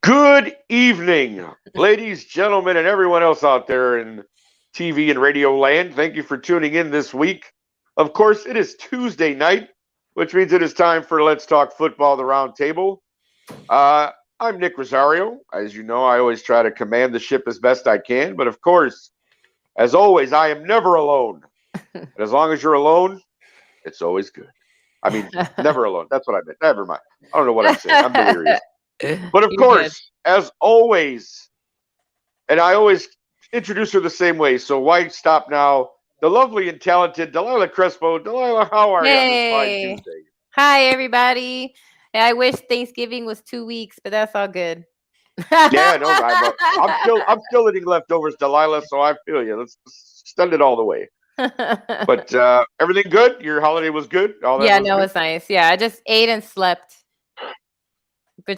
Good evening, ladies, gentlemen, and everyone else out there in TV and radio land. Thank you for tuning in this week. Of course, it is Tuesday night, which means it is time for Let's Talk Football, the Roundtable. I'm Nick Rosario. As you know, I always try to command the ship as best I can. But of course, as always, I am never alone. And as long as you're alone, it's always good. I mean, never alone. That's what I meant. Never mind. I don't know what I'm saying. I'm delirious. But of course, as always, and I always introduce her the same way, so why stop now? The lovely and talented Delilah Crespo. Delilah, how are you on this fine Tuesday? Hi, everybody. I wish Thanksgiving was 2 weeks, but that's all good. Yeah, no, I'm still eating leftovers, Delilah, so I feel you. Let's send it all the way. But everything good? Your holiday was good? It was nice. Yeah, I just ate and slept. I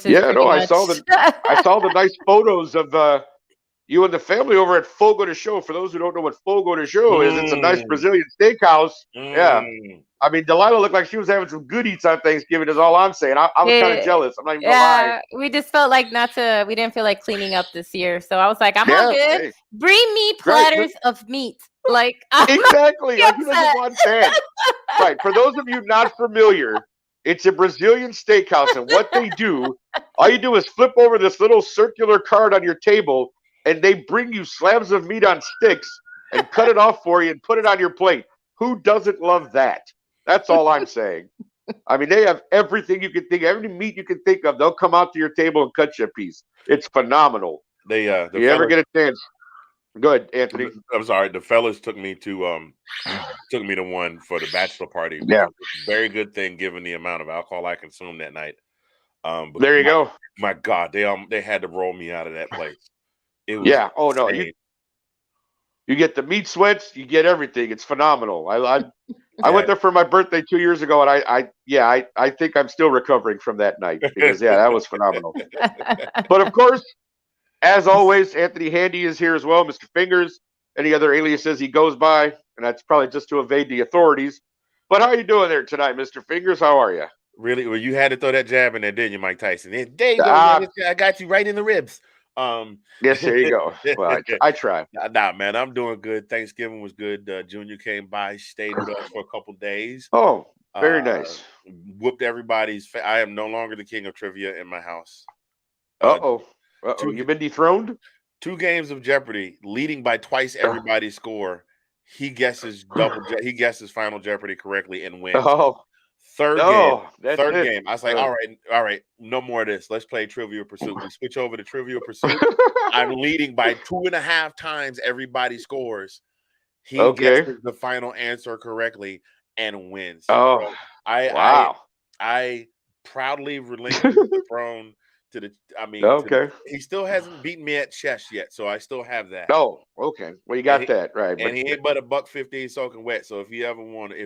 saw the nice photos of you and the family over at Fogo de Chão. For those who don't know what Fogo de Chão is, it's a nice Brazilian steakhouse. Yeah, I mean, Delilah looked like she was having some good eats on Thanksgiving. Is all I'm saying. I was kind of jealous. I'm not even gonna lie. We just felt like we didn't feel like cleaning up this year, so I was like, I'm all good. Hey. Bring me platters of meat. Like exactly. Like, who doesn't want that? Right. For those of you not familiar. It's a Brazilian steakhouse, and what they do, all you do is flip over this little circular card on your table, and they bring you slabs of meat on sticks and cut it off for you and put it on your plate. Who doesn't love that? That's all I'm saying. I mean, they have everything you can think, every meat you can think of. They'll come out to your table and cut you a piece. It's phenomenal. If you ever get a chance. Good, Anthony. I'm sorry. The fellas took me to one for the bachelor party. Yeah, very good thing given the amount of alcohol I consumed that night. There you go. My God, they had to roll me out of that place. It was Oh no, you get the meat sweats, you get everything. It's phenomenal. I went there for my birthday 2 years ago, and I think I'm still recovering from that night because that was phenomenal. But of course. As always, Anthony Handy is here as well, Mr. Fingers, any other aliases he goes by, and that's probably just to evade the authorities. But how are you doing there tonight, Mr. Fingers? How are you? Really? Well, you had to throw that jab in there, didn't you, Mike Tyson? There you go. I got you right in the ribs. Yes, there you go. Well, I try. Nah, man, I'm doing good. Thanksgiving was good. Junior came by, stayed with us for a couple days. Oh, very nice. Whooped everybody's. I am no longer the king of trivia in my house. You've been dethroned? 2 games of Jeopardy, leading by twice everybody's score. He guesses he guesses Final Jeopardy correctly and wins. Third game. I was like, all right, no more of this. Let's play Trivial Pursuit. We switch over to Trivial Pursuit. I'm leading by 2.5 times everybody scores. He guesses the final answer correctly and wins. Oh, wow. I proudly relinquished the throne. He still hasn't beaten me at chess yet, so I still have that. Oh, okay. Well, you got that right. And he ain't but $1.15 soaking wet. So if you ever want to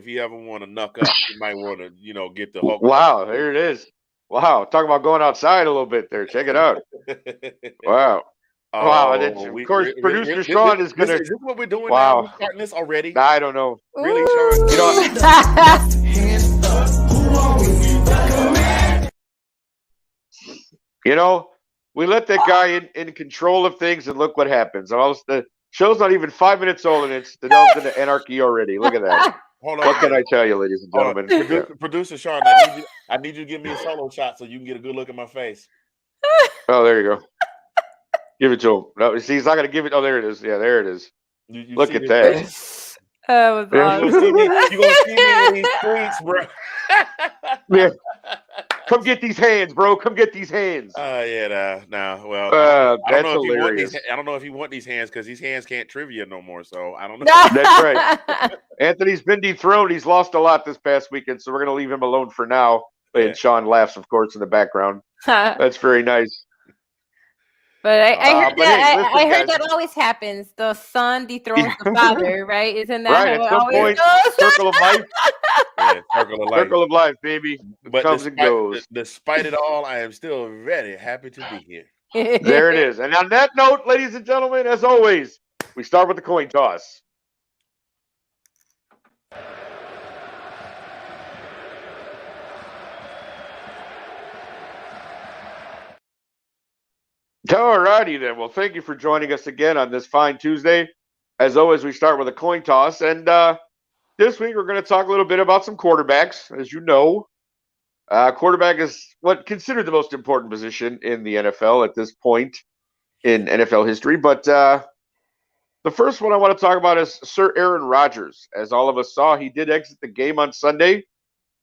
knuck up, you might want to, get the hook. Wow, there it is. Wow, talking about going outside a little bit there. Check it out. Wow. Wow, and then, of course, producer Sean is going to. Is this what we're doing now? We're starting this already? I don't know. Really, Sean? We let that guy in control of things, and look what happens. Show's not even 5 minutes old, and it's developed into anarchy already. Look at that. Hold on. What can I tell you, ladies and gentlemen? Producer Sean, I need you to give me a solo shot so you can get a good look at my face. Oh, there you go. Give it to him. No, see, he's not going to give it. Oh, there it is. Yeah, there it is. You look at that. That was awesome. You're gonna see me in these streets, bro. Yeah. Come get these hands, bro. Come get these hands. No. Well, I don't that's know if hilarious. I don't know if he want these hands because these hands can't trivia no more. So I don't know. That's right. Anthony's been dethroned. He's lost a lot this past weekend, so we're going to leave him alone for now. And Sean laughs, of course, in the background. That's very nice. But I heard that. I heard that always happens. The son dethrones the father, right? Isn't that right? How at some point, circle of life. Yeah, circle of life. Circle of life, baby. But comes and goes. Despite it all, I am still very happy to be here. There it is. And on that note, ladies and gentlemen, as always, we start with the coin toss. All righty then. Well, thank you for joining us again on this fine Tuesday. As always, we start with a coin toss. And this week, we're going to talk a little bit about some quarterbacks. As you know, quarterback is what considered the most important position in the NFL at this point in NFL history. But the first one I want to talk about is Sir Aaron Rodgers. As all of us saw, he did exit the game on Sunday.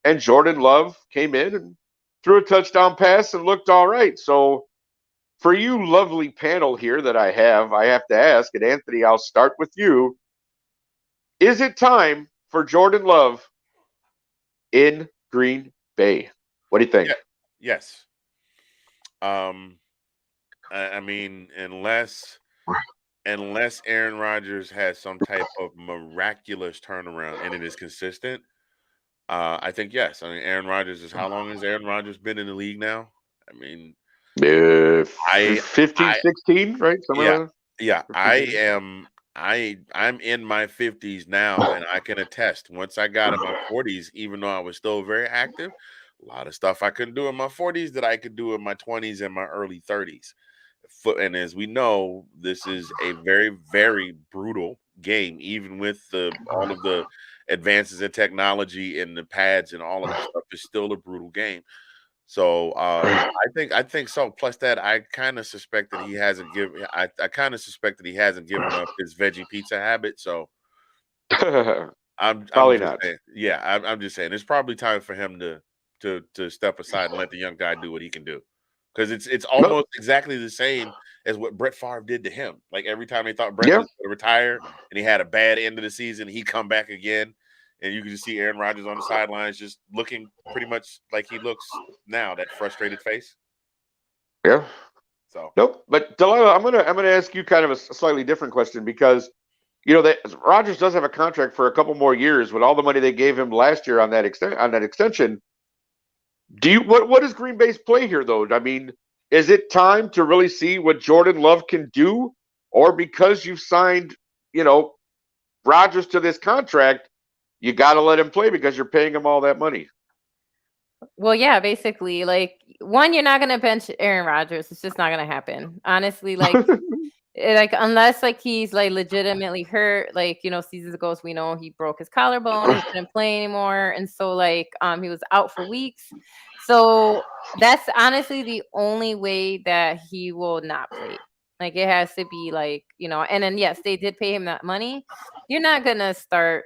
And Jordan Love came in and threw a touchdown pass and looked all right. So, for you lovely panel here that I have to ask, and Anthony, I'll start with you. Is it time for Jordan Love in Green Bay? What do you think? Yeah. Yes. I mean, unless Aaron Rodgers has some type of miraculous turnaround and it is consistent, I think yes. I mean, Aaron Rodgers is, how long has Aaron Rodgers been in the league now? I mean, 15, 16, right? Yeah. I'm in my 50s now, and I can attest. Once I got in my 40s, even though I was still very active, a lot of stuff I couldn't do in my 40s that I could do in my 20s and my early 30s. And as we know, this is a very, very brutal game, even with all of the advances in technology and the pads and all of that stuff. It's still a brutal game. So I think so. Plus that, I kind of suspect that he hasn't given. I kind of suspect that he hasn't given up his veggie pizza habit. So I'm probably not. Saying, yeah, I'm just saying it's probably time for him to step aside and let the young guy do what he can do, because it's almost exactly the same as what Brett Favre did to him. Like every time they thought Brett was going to retire and he had a bad end of the season, he come back again. And you can just see Aaron Rodgers on the sidelines just looking pretty much like he looks now, that frustrated face. Yeah. So nope. But Delilah, I'm gonna ask you kind of a slightly different question, because you know that Rodgers does have a contract for a couple more years with all the money they gave him last year on that extension. What is Green Bay's play here though? I mean, is it time to really see what Jordan Love can do, or because you've signed, Rodgers to this contract, you got to let him play because you're paying him all that money? Well, yeah, basically, like, one, you're not going to bench Aaron Rodgers. It's just not going to happen. Honestly, like, unless, like, he's, like, legitimately hurt. Like, seasons ago, we know he broke his collarbone. He couldn't play anymore. And so, like, he was out for weeks. So that's honestly the only way that he will not play. Like, it has to be, like, and then, yes, they did pay him that money. You're not going to start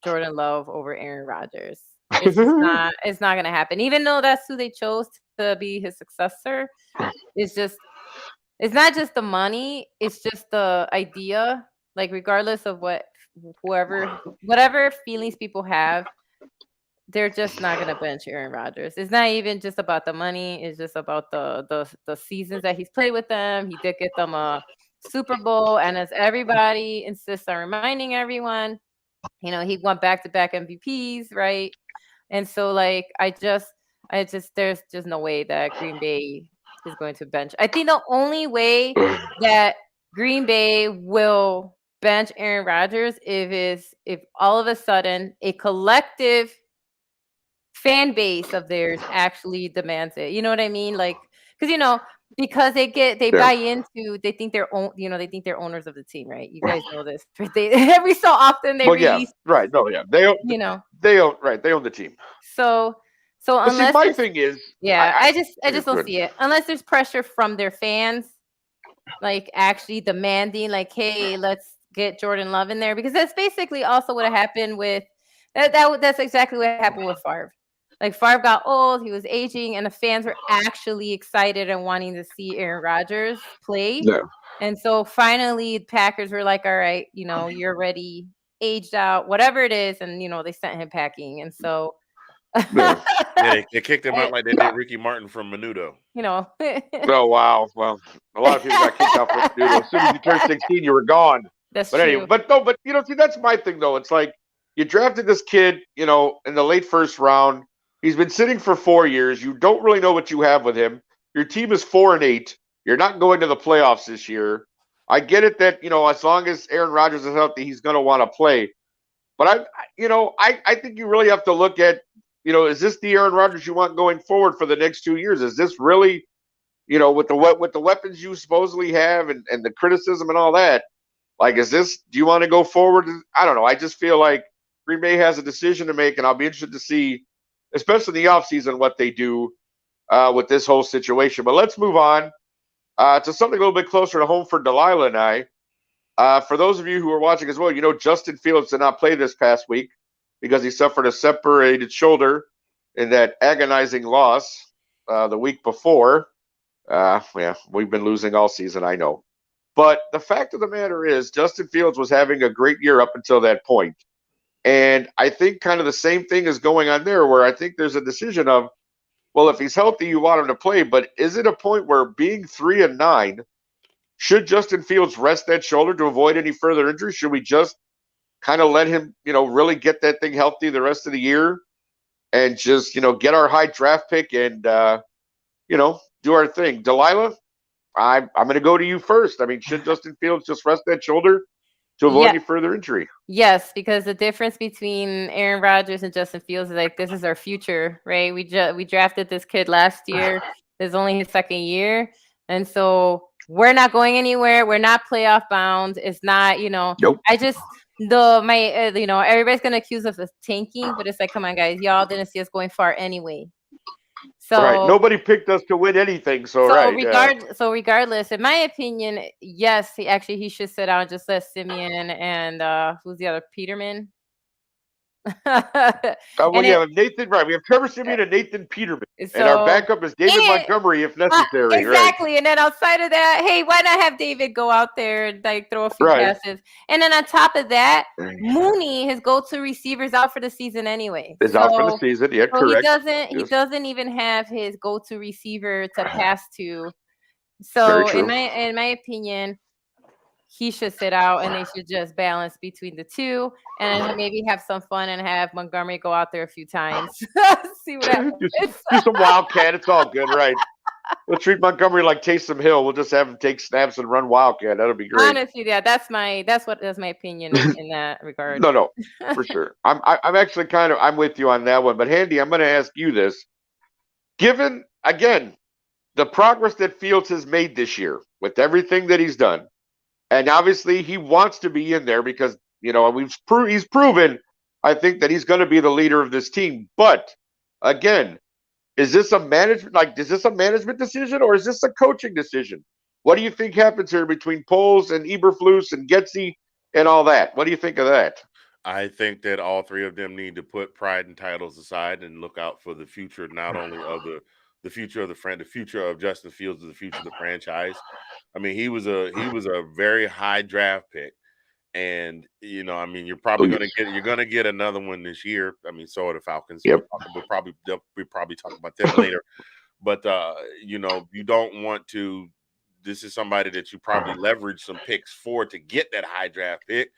Jordan Love over Aaron Rodgers. It's not going to happen. Even though that's who they chose to be his successor, it's not just the money. It's just the idea. Like, regardless of whatever feelings people have, they're just not going to bench Aaron Rodgers. It's not even just about the money. It's just about the seasons that he's played with them. He did get them a Super Bowl, and as everybody insists on reminding everyone, he won back-to-back MVPs, right? And so, like, there's just no way that Green Bay is going to bench. I think the only way that Green Bay will bench Aaron Rodgers if all of a sudden a collective fan base of theirs actually demands it. You know what I mean? Like, because Because they buy into, they think they're owners of the team, right? You guys know this. They every so often they release. Right. No, yeah. They own the team. So but unless see, my thing is, I just don't see it unless there's pressure from their fans, like actually demanding, like, hey, let's get Jordan Love in there, because that's basically also what happened with that's exactly what happened with Favre. Like, Favre got old, he was aging, and the fans were actually excited and wanting to see Aaron Rodgers play. Yeah. And so finally, the Packers were like, all right, you're ready, aged out, whatever it is. And, they sent him packing. And so. Yeah, they kicked him out like they did Ricky Martin from Menudo. Oh, wow. Well, a lot of people got kicked out from Menudo. As soon as you turned 16, you were gone. That's true. Anyway, but see, that's my thing, though. It's like, you drafted this kid, in the late first round. He's been sitting for 4 years. You don't really know what you have with him. Your team is 4-8. You're not going to the playoffs this year. I get it that, as long as Aaron Rodgers is healthy, he's going to want to play. But I think you really have to look at, is this the Aaron Rodgers you want going forward for the next 2 years? Is this really, with the weapons you supposedly have and the criticism and all that, like, do you want to go forward? I don't know. I just feel like Green Bay has a decision to make, and I'll be interested to see, especially in the offseason, what they do with this whole situation. But let's move on to something a little bit closer to home for Delilah and I. For those of you who are watching as well, Justin Fields did not play this past week because he suffered a separated shoulder in that agonizing loss the week before. We've been losing all season, I know. But the fact of the matter is, Justin Fields was having a great year up until that point. And I think kind of the same thing is going on there, where I think there's a decision of, well, if he's healthy, you want him to play. But is it a point where being 3-9, should Justin Fields rest that shoulder to avoid any further injury? Should we just kind of let him, really get that thing healthy the rest of the year and just, get our high draft pick and, do our thing? Delilah, I'm going to go to you first. I mean, should Justin Fields just rest that shoulder to avoid any further injury? Yes, because the difference between Aaron Rodgers and Justin Fields is, like, this is our future, right? We drafted this kid last year. This is only his second year. And so we're not going anywhere. We're not playoff bound. It's not, Nope. I just, everybody's going to accuse us of tanking, but it's like, come on, guys, y'all didn't see us going far anyway. So right. Nobody picked us to win anything. So regardless, in my opinion, yes, he should sit down and just let Simeon and who's the other, Peterman. We have Nathan. Right, we have Trevor Simeon and Nathan Peterman, and our backup is David Montgomery if necessary. Exactly, right. And then outside of that, hey, why not have David go out there and, like, throw a few passes? And then on top of that, Mooney, his go-to receiver, is out for the season anyway. Is out for the season. Yeah, correct. He doesn't even have his go-to receiver to pass to. So in my opinion, he should sit out, and they should just balance between the two, and maybe have some fun and have Montgomery go out there a few times. See what happens. do some wildcat. It's all good, right? We'll treat Montgomery like Taysom Hill. We'll just have him take snaps and run wildcat. That'll be great. Honestly, that's my opinion in that regard. No, for sure. I'm actually I'm with you on that one. But Handy, I'm going to ask you this: given again the progress that Fields has made this year with everything that he's done. And obviously, he wants to be in there because, he's proven, I think, that he's going to be the leader of this team. But again, is this a management decision, or is this a coaching decision? What do you think happens here between Poles and Eberflus and Getsy and all that? What do you think of that? I think that all three of them need to put pride and titles aside and look out for the future, not only of the future of the future of Justin Fields, the future of the franchise. I mean, he was a very high draft pick, and you're probably gonna get another one this year. I mean, so are the Falcons. Yep. We'll probably talk about them later. But you don't want to. This is somebody that you probably leverage some picks for to get that high draft pick.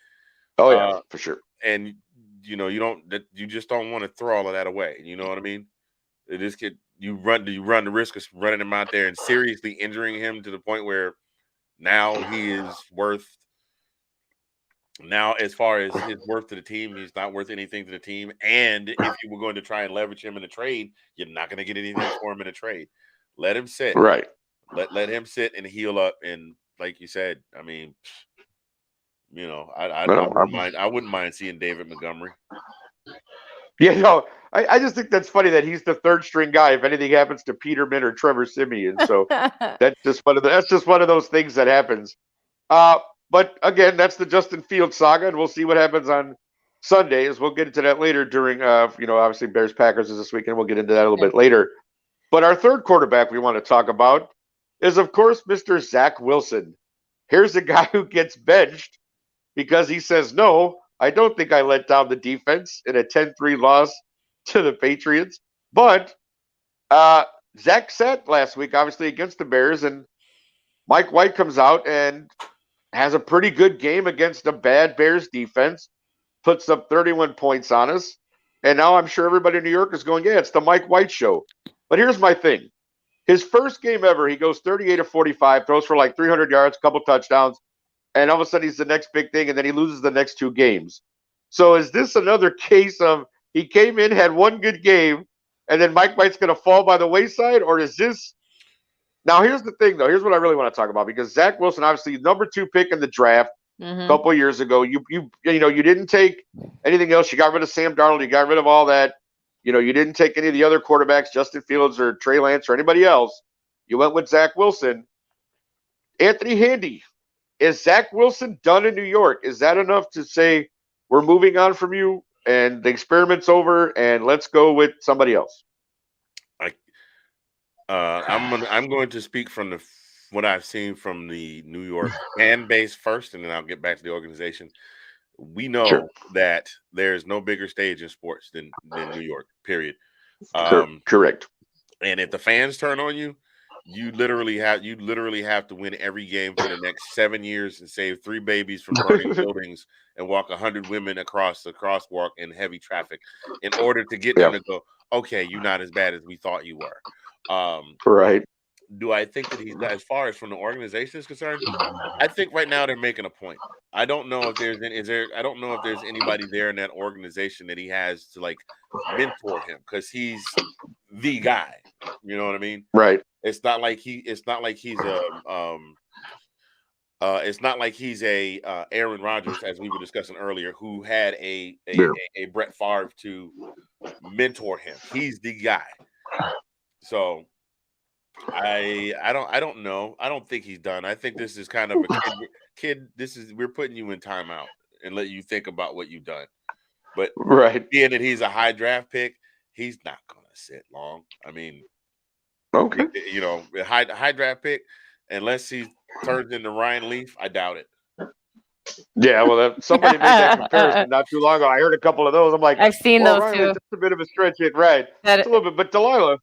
Oh yeah, for sure. And you just don't want to throw all of that away. You know what I mean? This kid. You run the risk of running him out there and seriously injuring him to the point where now he is worth. Now, as far as his worth to the team, he's not worth anything to the team. And if you were going to try and leverage him in a trade, you're not going to get anything for him in a trade. Let him sit. Right. Let him sit and heal up. And like you said, I mean, I wouldn't mind seeing David Montgomery. Yeah, no, I just think that's funny that he's the third string guy if anything happens to Peterman or Trevor Siemian. So that's just one of those things that happens. But again, that's the Justin Fields saga, and we'll see what happens on Sunday. As we'll get into that later during obviously Bears Packers is this weekend. We'll get into that a little bit later. But our third quarterback we want to talk about is, of course, Mr. Zach Wilson. Here's a guy who gets benched because he says, no, I don't think I let down the defense in a 10-3 loss to the Patriots. But Zach sat last week, obviously, against the Bears, and Mike White comes out and has a pretty good game against a bad Bears defense, puts up 31 points on us. And now I'm sure everybody in New York is going, yeah, it's the Mike White show. But here's my thing. His first game ever, he goes 38 of 45, throws for like 300 yards, a couple touchdowns, and all of a sudden he's the next big thing, and then he loses the next two games. So is this another case of he came in, had one good game, and then Mike White's going to fall by the wayside? Or is this – now here's the thing, though. Here's what I really want to talk about, because Zach Wilson, obviously number 2 pick in the draft a couple of years ago. You didn't take anything else. You got rid of Sam Darnold. You got rid of all that. You didn't take any of the other quarterbacks, Justin Fields or Trey Lance or anybody else. You went with Zach Wilson. Anthony Handy, is Zach Wilson done in New York? Is that enough to say we're moving on from you and the experiment's over and let's go with somebody else? I'm going to speak from what I've seen from the New York fan base first, and then I'll get back to the organization. We know that there's no bigger stage in sports than New York, period. Correct. And if the fans turn on you, you literally have to win every game for the next 7 years and save 3 babies from burning buildings and walk 100 women across the crosswalk in heavy traffic in order to get them to go, okay, you're not as bad as we thought you were. Right. Do I think that he's, as far as from the organization is concerned, I think right now they're making a point. I don't know if there's anybody there in that organization that he has to like mentor him, because he's the guy. You know what I mean? Right. It's not like he's a Aaron Rodgers, as we were discussing earlier, who had a Brett Favre to mentor him. He's the guy. So I don't know. I don't think he's done. I think this is kind of a kid. We're putting you in timeout and let you think about what you've done. But being that he's a high draft pick, he's not going to sit long. I mean, okay, high draft pick, unless he turns into Ryan Leaf, I doubt it. Yeah, well, somebody made that comparison not too long ago. I heard a couple of those. I'm like, I've seen those Ryan, too. It's a bit of a stretch, right? It's a little bit, but Delilah,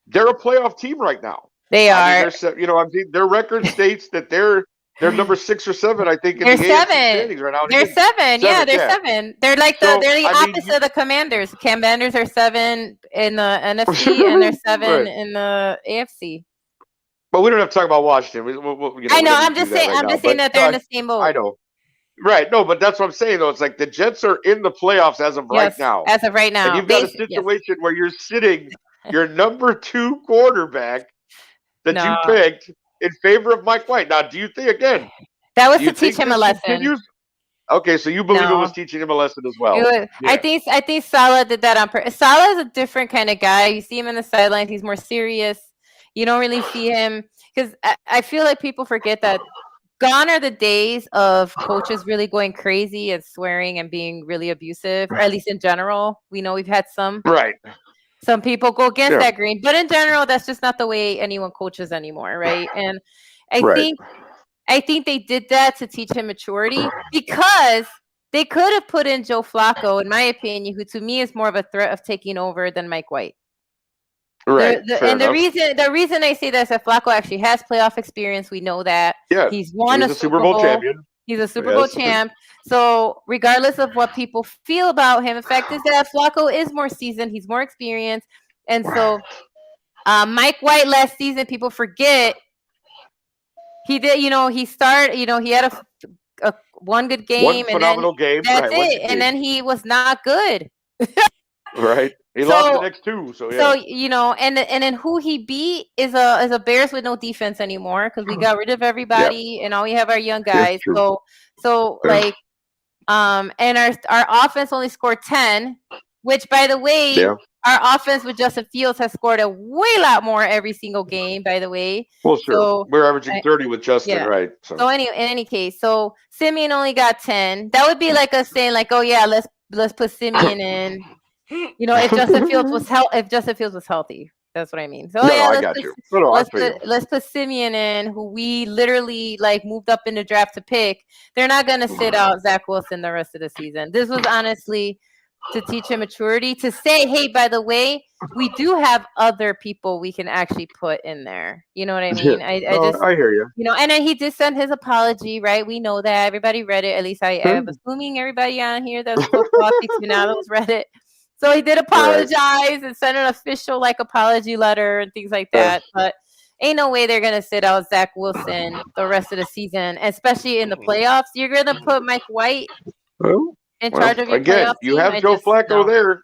they're a playoff team right now. They are. I mean, their record states that they're number 6 or 7. I think in they're the 7 AFC standings right now. They're 7. Yeah, they're 7. They're like they're the opposite of the Commanders. Commanders are 7 in the NFC and they're 7 in the AFC. But we don't have to talk about Washington. I know. I'm just saying that they're in the same boat. I know. Right. No, but that's what I'm saying, though. It's like the Jets are in the playoffs as of right now. As of right now. And you've got a situation where you're sitting your number 2 quarterback that you picked in favor of Mike White. Now, do you think, again, that was to teach him a lesson? Continues? Okay, so you believe it was teaching him a lesson as well. I think Saleh did that on purpose. Saleh is a different kind of guy. You see him in the sidelines. He's more serious. You don't really see him, because I feel like people forget that gone are the days of coaches really going crazy and swearing and being really abusive, or at least in general. We know we've had some. Right. Some people go against that grain, but in general, that's just not the way anyone coaches anymore, right? And I think they did that to teach him maturity, because they could have put in Joe Flacco, in my opinion, who to me is more of a threat of taking over than Mike White. Right. The reason I say that is that Flacco actually has playoff experience. We know that. Yeah. He's won a Super Bowl champion. He's a Super Bowl champ. So regardless of what people feel about him, the fact is that Flacco is more seasoned. He's more experienced. And so Mike White last season, people forget he did, he started, he had a one good game. One phenomenal game. That's it. And then he was not good. Right. He lost the next two, so yeah. So and then who he beat is a Bears with no defense anymore because we got rid of everybody and all we have are young guys. So like, and our offense only scored 10, which by the way, our offense with Justin Fields has scored a way lot more every single game. By the way, well, sure, so, we're averaging 30 with Justin, right? So in any case, so Simeon only got 10. That would be like us saying like, oh yeah, let's put Simeon in. If Justin Fields was healthy, that's what I mean. So let's put Simeon in, who we literally like moved up in the draft to pick. They're not gonna sit out Zach Wilson the rest of the season. This was honestly to teach him maturity, to say, hey, by the way, we do have other people we can actually put in there. You know what I mean? I hear you. And then he did send his apology, right? We know that everybody read it. At least I am assuming everybody on here that's football aficionados read it. So he did apologize and send an official like apology letter and things like that. But ain't no way they're gonna sit out Zach Wilson the rest of the season, especially in the playoffs. You're gonna put Mike White in charge of your playoff team. You have Joe Flacco there.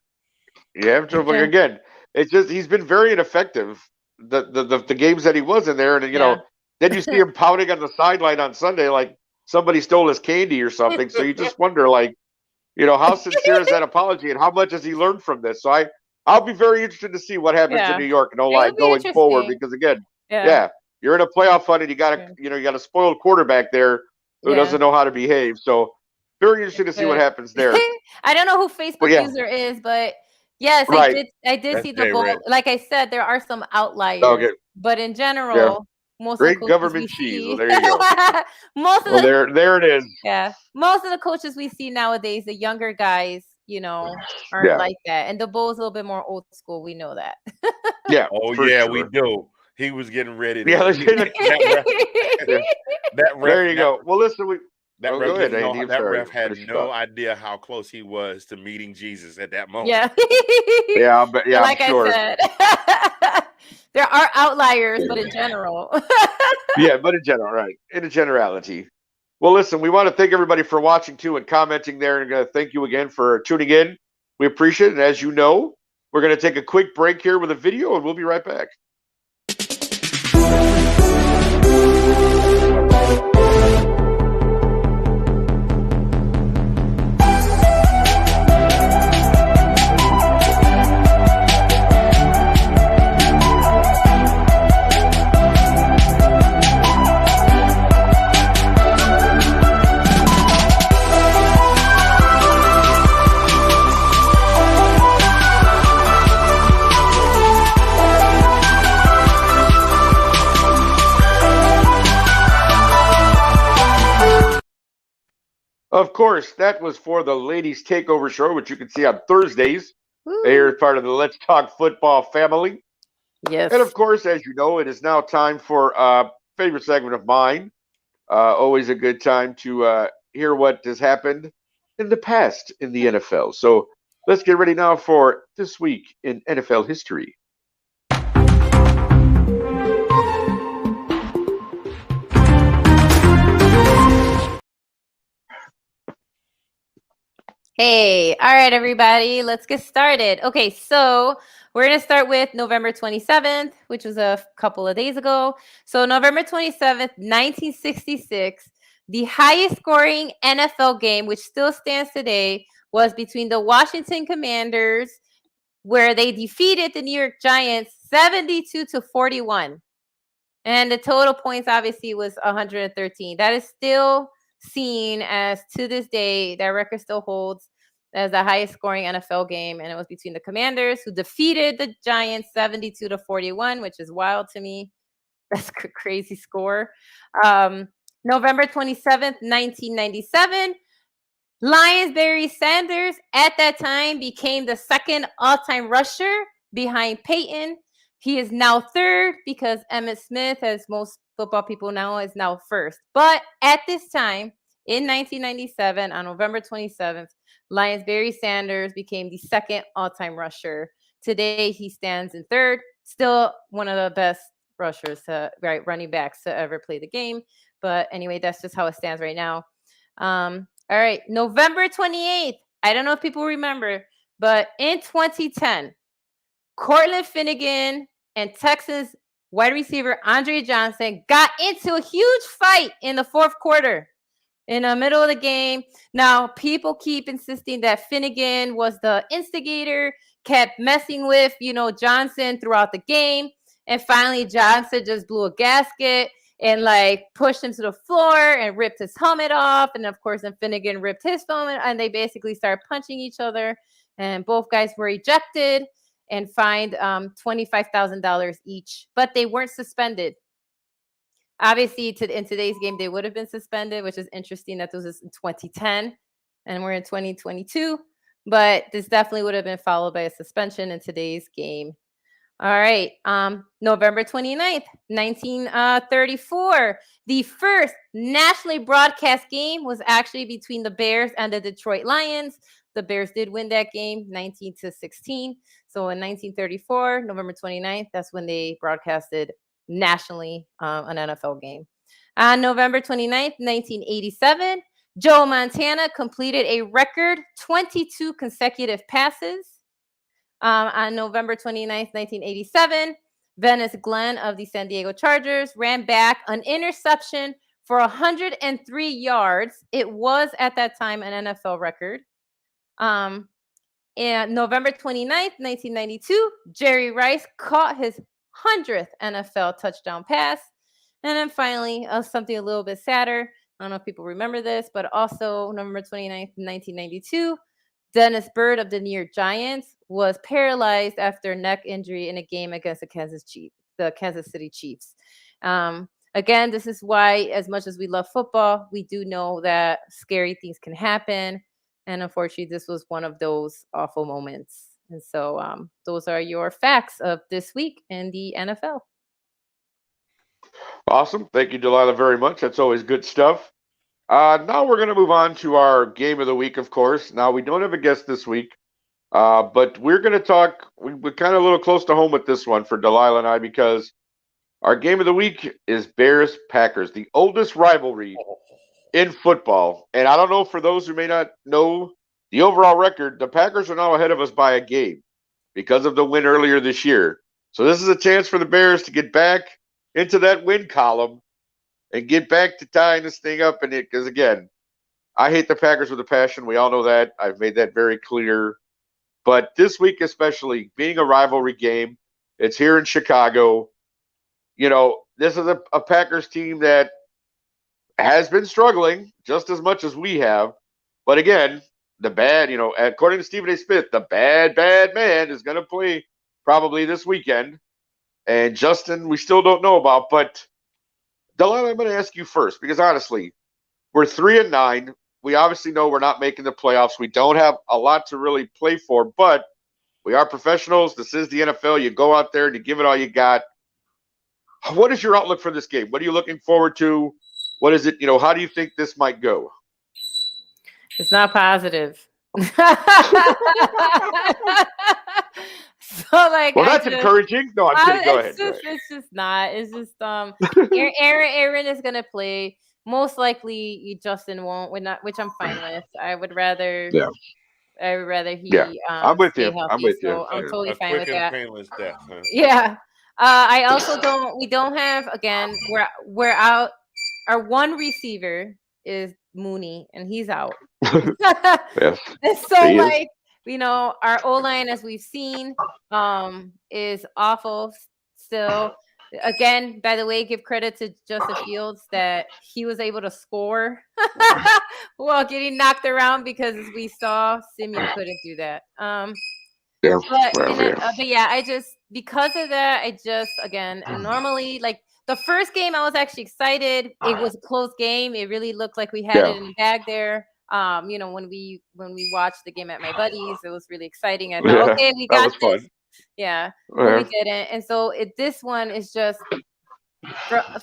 You have Joe Flacco again. It's just he's been very ineffective the games that he was in there, and then you see him pouting on the sideline on Sunday like somebody stole his candy or something. So you just wonder like, how sincere is that apology and how much has he learned from this? So I'll be very interested to see what happens in New York and O-line going forward, because again, you're in a playoff hunt and you got a spoiled quarterback there who doesn't know how to behave. So very interesting to see what happens there. I don't know who Facebook user is, but yes, I did see the bowl. Like I said, there are some outliers, but in general, most great of the government cheese. Well, there you go. There it is. Yeah, most of the coaches we see nowadays, the younger guys, aren't like that, and the Bull's a little bit more old school. We know that. We do. He was getting ready. That ref, there you go. Well, listen, that ref had no idea how close he was to meeting Jesus at that moment. Yeah, but like I'm sure. I said. There are outliers, but in general. But in general, right. In a generality. Well, listen, we want to thank everybody for watching, too, and commenting there. And thank you again for tuning in. We appreciate it. And as you know, we're going to take a quick break here with a video, and we'll be right back. Of course, that was for the Ladies Takeover Show, which you can see on Thursdays. They're part of the Let's Talk Football family. Yes. And of course, as you know, it is now time for a favorite segment of mine. Always a good time to hear what has happened in the past in the NFL. So let's get ready now for This Week in NFL History. Hey, all right, everybody, let's get started. Okay, so we're going to start with November 27th, which was a couple of days ago. So November 27th, 1966, the highest scoring NFL game, which still stands today, was between the Washington Commanders, where they defeated the New York Giants 72-41. And the total points obviously was 113. That is still seen as, to this day, that record still holds as the highest scoring NFL game, and it was between the Commanders, who defeated the Giants 72-41, which is wild to me. That's a crazy score. November 27th, 1997, Lions Barry Sanders at that time became the second all-time rusher behind Peyton. He is now third because Emmitt Smith, as most football people know, is now first. But at this time, in 1997, on November 27th, Lions Barry Sanders became the second all-time rusher. Today, he stands in third. Still one of the best rushers, running backs to ever play the game. But anyway, that's just how it stands right now. All right, November 28th. I don't know if people remember, but in 2010, Cortland Finnegan and Texas wide receiver Andre Johnson got into a huge fight in the fourth quarter in the middle of the game. Now, people keep insisting that Finnegan was the instigator, kept messing with, Johnson throughout the game. And finally, Johnson just blew a gasket and pushed him to the floor and ripped his helmet off. And of course, then Finnegan ripped his helmet, and they basically started punching each other. And both guys were ejected and fined $25,000 each, but they weren't suspended. Obviously, in today's game, they would have been suspended, which is interesting that this is in 2010 and we're in 2022. But this definitely would have been followed by a suspension in today's game. All right. November 29th, 1934. The first nationally broadcast game was actually between the Bears and the Detroit Lions. The Bears did win that game 19-16. So in 1934, November 29th, that's when they broadcasted nationally an NFL game. On November 29th, 1987, Joe Montana completed a record 22 consecutive passes. On November 29th, 1987, Venice Glenn of the San Diego Chargers ran back an interception for 103 yards. It was at that time an NFL record. And November 29th, 1992, Jerry Rice caught his 100th NFL touchdown pass. And then finally, something a little bit sadder. I don't know if people remember this, but also November 29th, 1992, Dennis Byrd of the New York Giants was paralyzed after neck injury in a game against the Kansas City Chiefs. Again, this is why, as much as we love football, we do know that scary things can happen. And unfortunately, this was one of those awful moments. And so those are your facts of this week in the NFL. Awesome. Thank you, Delilah, very much. That's always good stuff. Now we're going to move on to our game of the week, of course. Now, we don't have a guest this week, but we're going to talk. We're kind of a little close to home with this one for Delilah and I, because our game of the week is Bears-Packers, the oldest rivalry in football. And I don't know, for those who may not know the overall record, the Packers are now ahead of us by a game because of the win earlier this year. So this is a chance for the Bears to get back into that win column and get back to tying this thing up. And because again, I hate the Packers with a passion. We all know that. I've made that very clear. But this week, especially being a rivalry game, it's here in Chicago. This is a Packers team that has been struggling just as much as we have. But again, according to Stephen A. Smith, the bad man is going to play probably this weekend. And Justin, we still don't know about. But Delilah, I'm going to ask you first, because honestly, we're 3-9. We obviously know we're not making the playoffs. We don't have a lot to really play for, but we are professionals. This is the NFL. You go out there and you give it all you got. What is your outlook for this game? What are you looking forward to? What is it? How do you think this might go? It's not positive. Well, that's encouraging. No, I'm kidding. Go ahead. It's just not. It's just Aaron is gonna play. Most likely, Justin won't. Which I'm fine with. I would rather. Yeah. I would rather he. Yeah. I'm with you. Healthy, I'm with you. So I'm totally fine with that. Painless death, huh? Yeah. I also don't. We don't have. Again, we're out. Our one receiver is Mooney, and he's out. Yes. And so our O-line, as we've seen, is awful still. Again, by the way, give credit to Justin Fields that he was able to score while getting knocked around, because as we saw, Simeon couldn't do that. But yeah, because of that, normally, the first game, I was actually excited. It was a close game. It really looked like we had it in the bag there. When we watched the game at my buddies, it was really exciting. I thought, okay, we got this. Fun. Yeah, but we didn't. And so this one is just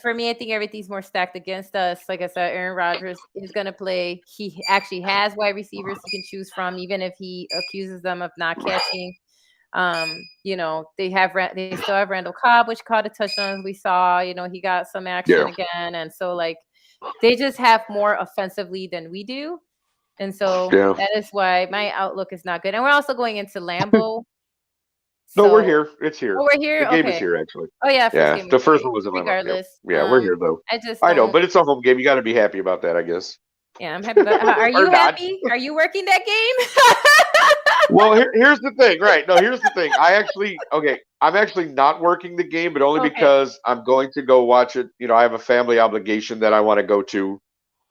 for me. I think everything's more stacked against us. Like I said, Aaron Rodgers is going to play. He actually has wide receivers he can choose from, even if he accuses them of not catching. They still have Randall Cobb, which caught a touchdown, as we saw. He got some action again, and so they just have more offensively than we do. And so that is why my outlook is not good. And we're also going into Lambeau. So, no, we're here. It's here. Oh, we're here. The game okay. is here, actually. Oh yeah, Yeah, game the first right. one was in my Regardless, yeah, we're here though. I just I know, don't. but it's a home game. You got to be happy about that, I guess. Yeah, I'm happy. But are you happy? Are you working that game? Well, here's the thing, right? No, here's the thing. I'm actually not working the game, but only because I'm going to go watch it. You know, I have a family obligation that I want to go to.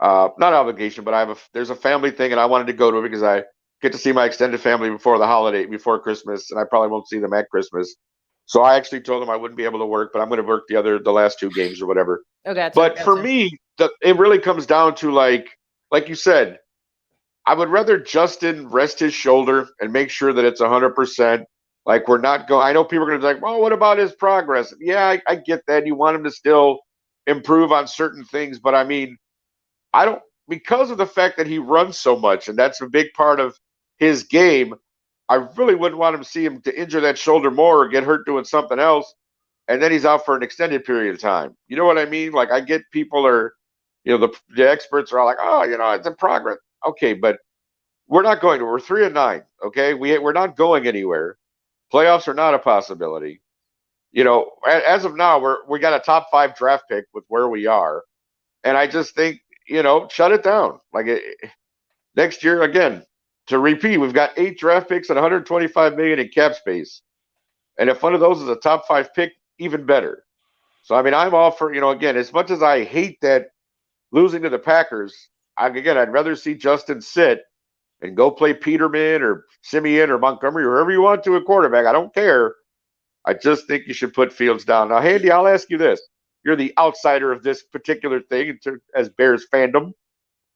Not obligation, but there's a family thing, and I wanted to go to it because I get to see my extended family before Christmas, and I probably won't see them at Christmas. So I actually told them I wouldn't be able to work, but I'm going to work the last two games or whatever. Oh, gotcha. But for me, it really comes down to like you said, I would rather Justin rest his shoulder and make sure that it's 100%. Like we're not going. I know people are going to be like, well, what about his progress? Yeah, I get that. You want him to still improve on certain things, but I mean, I don't, because of the fact that he runs so much, and that's a big part of his game. I really wouldn't want him to see him to injure that shoulder more or get hurt doing something else, and then he's out for an extended period of time. You know what I mean? Like I get people are, the experts are all like, oh, it's in progress. Okay, but we're not going to. We're 3-9. Okay, we're not going anywhere. Playoffs are not a possibility. As of now, we got a top 5 draft pick with where we are, and I just think shut it down. Like next year again, to repeat, we've got 8 draft picks and 125 million in cap space, and if one of those is a top 5 pick, even better. So I mean, I'm all for again. As much as I hate that losing to the Packers, I'd rather see Justin sit and go play Peterman or Simeon or Montgomery or whoever you want to a quarterback. I don't care. I just think you should put Fields down. Now, Handy, I'll ask you this. You're the outsider of this particular thing as Bears fandom.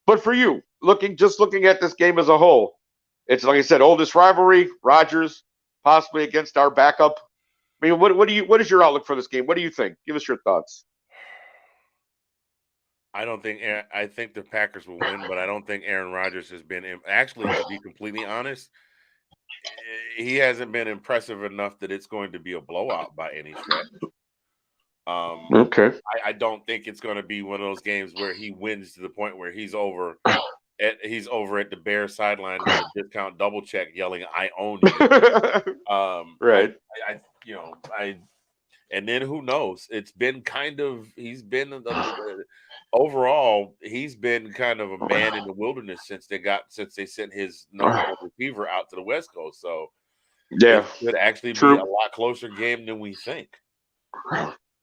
But for you, looking at this game as a whole, it's like I said, oldest rivalry, Rodgers, possibly against our backup. I mean, what is your outlook for this game? What do you think? Give us your thoughts. I think the Packers will win, but I don't think Aaron Rodgers has been actually, to be completely honest, he hasn't been impressive enough that it's going to be a blowout by any stretch. Okay. I don't think it's going to be one of those games where he wins to the point where he's over at the Bears sideline with a discount double check yelling, "I own you." Right. And then who knows? He's been overall, he's been kind of a man in the wilderness since they sent his number one receiver out to the West Coast. So yeah, it could actually be a lot closer game than we think.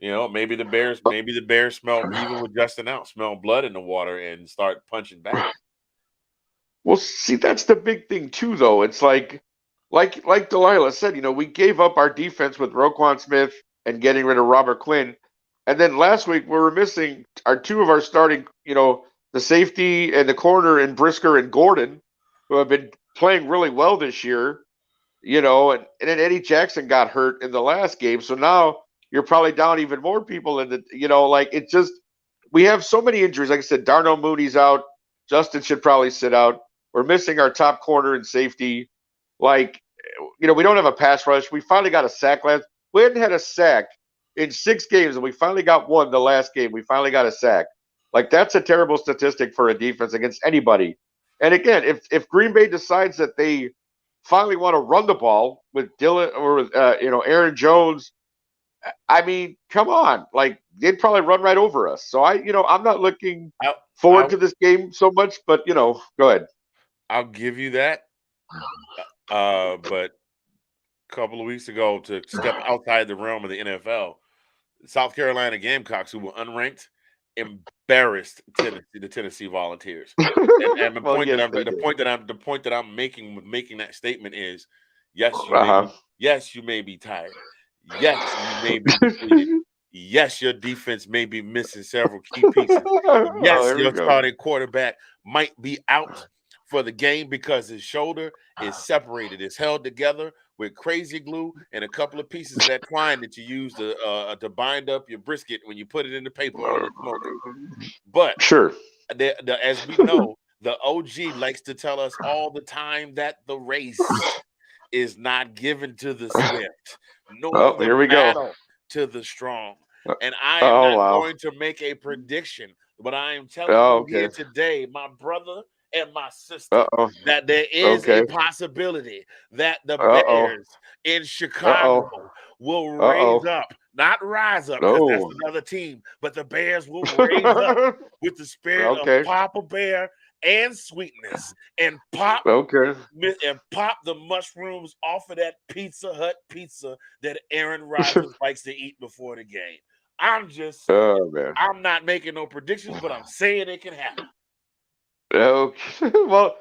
Maybe the Bears smell, even with Justin out, smell blood in the water and start punching back. Well, see, that's the big thing too, though. It's like Delilah said, we gave up our defense with Roquan Smith and getting rid of Robert Quinn. And then last week we were missing two of our starting, the safety and the corner in Brisker and Gordon, who have been playing really well this year, and then Eddie Jackson got hurt in the last game. So now you're probably down even more people in the, we have so many injuries. Like I said, Darnell Mooney's out. Justin should probably sit out. We're missing our top corner and safety. We don't have a pass rush. We finally got a sack last. We hadn't had a sack in 6 games, and we finally got one the last game. We finally got a sack. That's a terrible statistic for a defense against anybody. And again, if Green Bay decides that they finally want to run the ball with Dylan or with Aaron Jones, I mean, come on. They'd probably run right over us. So I'm not looking forward to this game so much, but go ahead. I'll give you that. But a couple of weeks ago, to step outside the realm of the NFL, South Carolina Gamecocks, who were unranked, embarrassed the Tennessee Volunteers. And the point that I'm making with making that statement is, yes, you may be tired. Yes, you may be depleted. Yes, your defense may be missing several key pieces. Yes, your starting quarterback might be out for the game because his shoulder is separated. It's held together with crazy glue and a couple of pieces of that twine that you use to bind up your brisket when you put it in the paper on the smoker. But sure, as we know, the OG likes to tell us all the time that the race is not given to the swift, nor the battle to the strong. And I am not going to make a prediction, but I am telling you here today, my brother and my sister that there is a possibility that the Bears in Chicago will raise up, not rise up, because that's another team, but the Bears will raise up with the spirit of Papa Bear and sweetness and pop the mushrooms off of that Pizza Hut pizza that Aaron Rodgers likes to eat before the game. I'm just saying, I'm not making no predictions, but I'm saying it can happen. Okay. Well,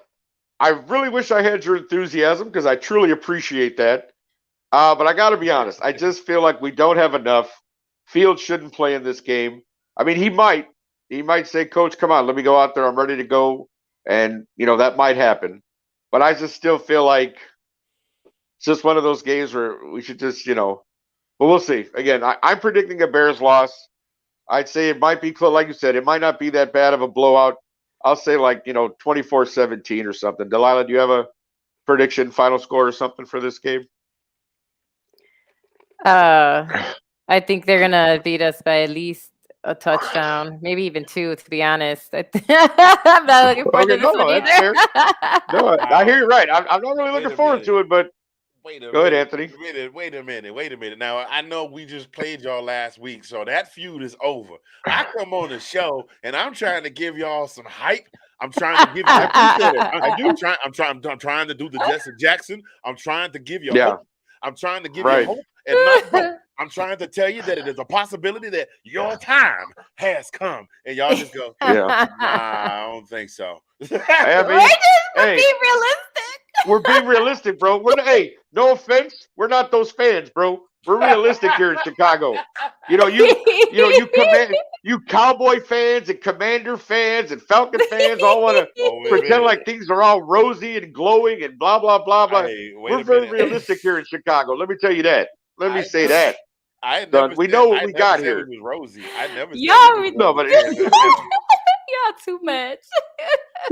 I really wish I had your enthusiasm because I truly appreciate that. But I got to be honest. I just feel like we don't have enough. Fields shouldn't play in this game. I mean, he might. He might say, Coach, come on, let me go out there. I'm ready to go. And, that might happen. But I just still feel like it's just one of those games where we should just, but we'll see. Again, I'm predicting a Bears loss. I'd say it might be close. Like you said, it might not be that bad of a blowout. I'll say 24-17 or something. Delilah, do you have a prediction, final score or something for this game? I think they're going to beat us by at least a touchdown, maybe even 2, to be honest. I'm not looking forward to this one either. Fair. No, I hear you right. I'm not really looking forward to it, but go ahead, Anthony. Wait a minute. Now, I know we just played y'all last week, so that feud is over. I come on the show, and I'm trying to give y'all some hype. I'm trying to give you. I'm trying to do the Jesse Jackson. I'm trying to give you hope. I'm trying to give you hope and not hope. I'm trying to tell you that it is a possibility that your time has come, and y'all just go, nah, I don't think so. We're being realistic. We're being realistic, bro. No offense, we're not those fans, bro. We're realistic here in Chicago. You Cowboy fans and Commander fans and Falcon fans all want to pretend like things are all rosy and glowing and blah blah blah blah. We're very realistic here in Chicago. Let me tell you that. Let me say that. We know what we got here. It was rosy. I never said no, but y'all too much.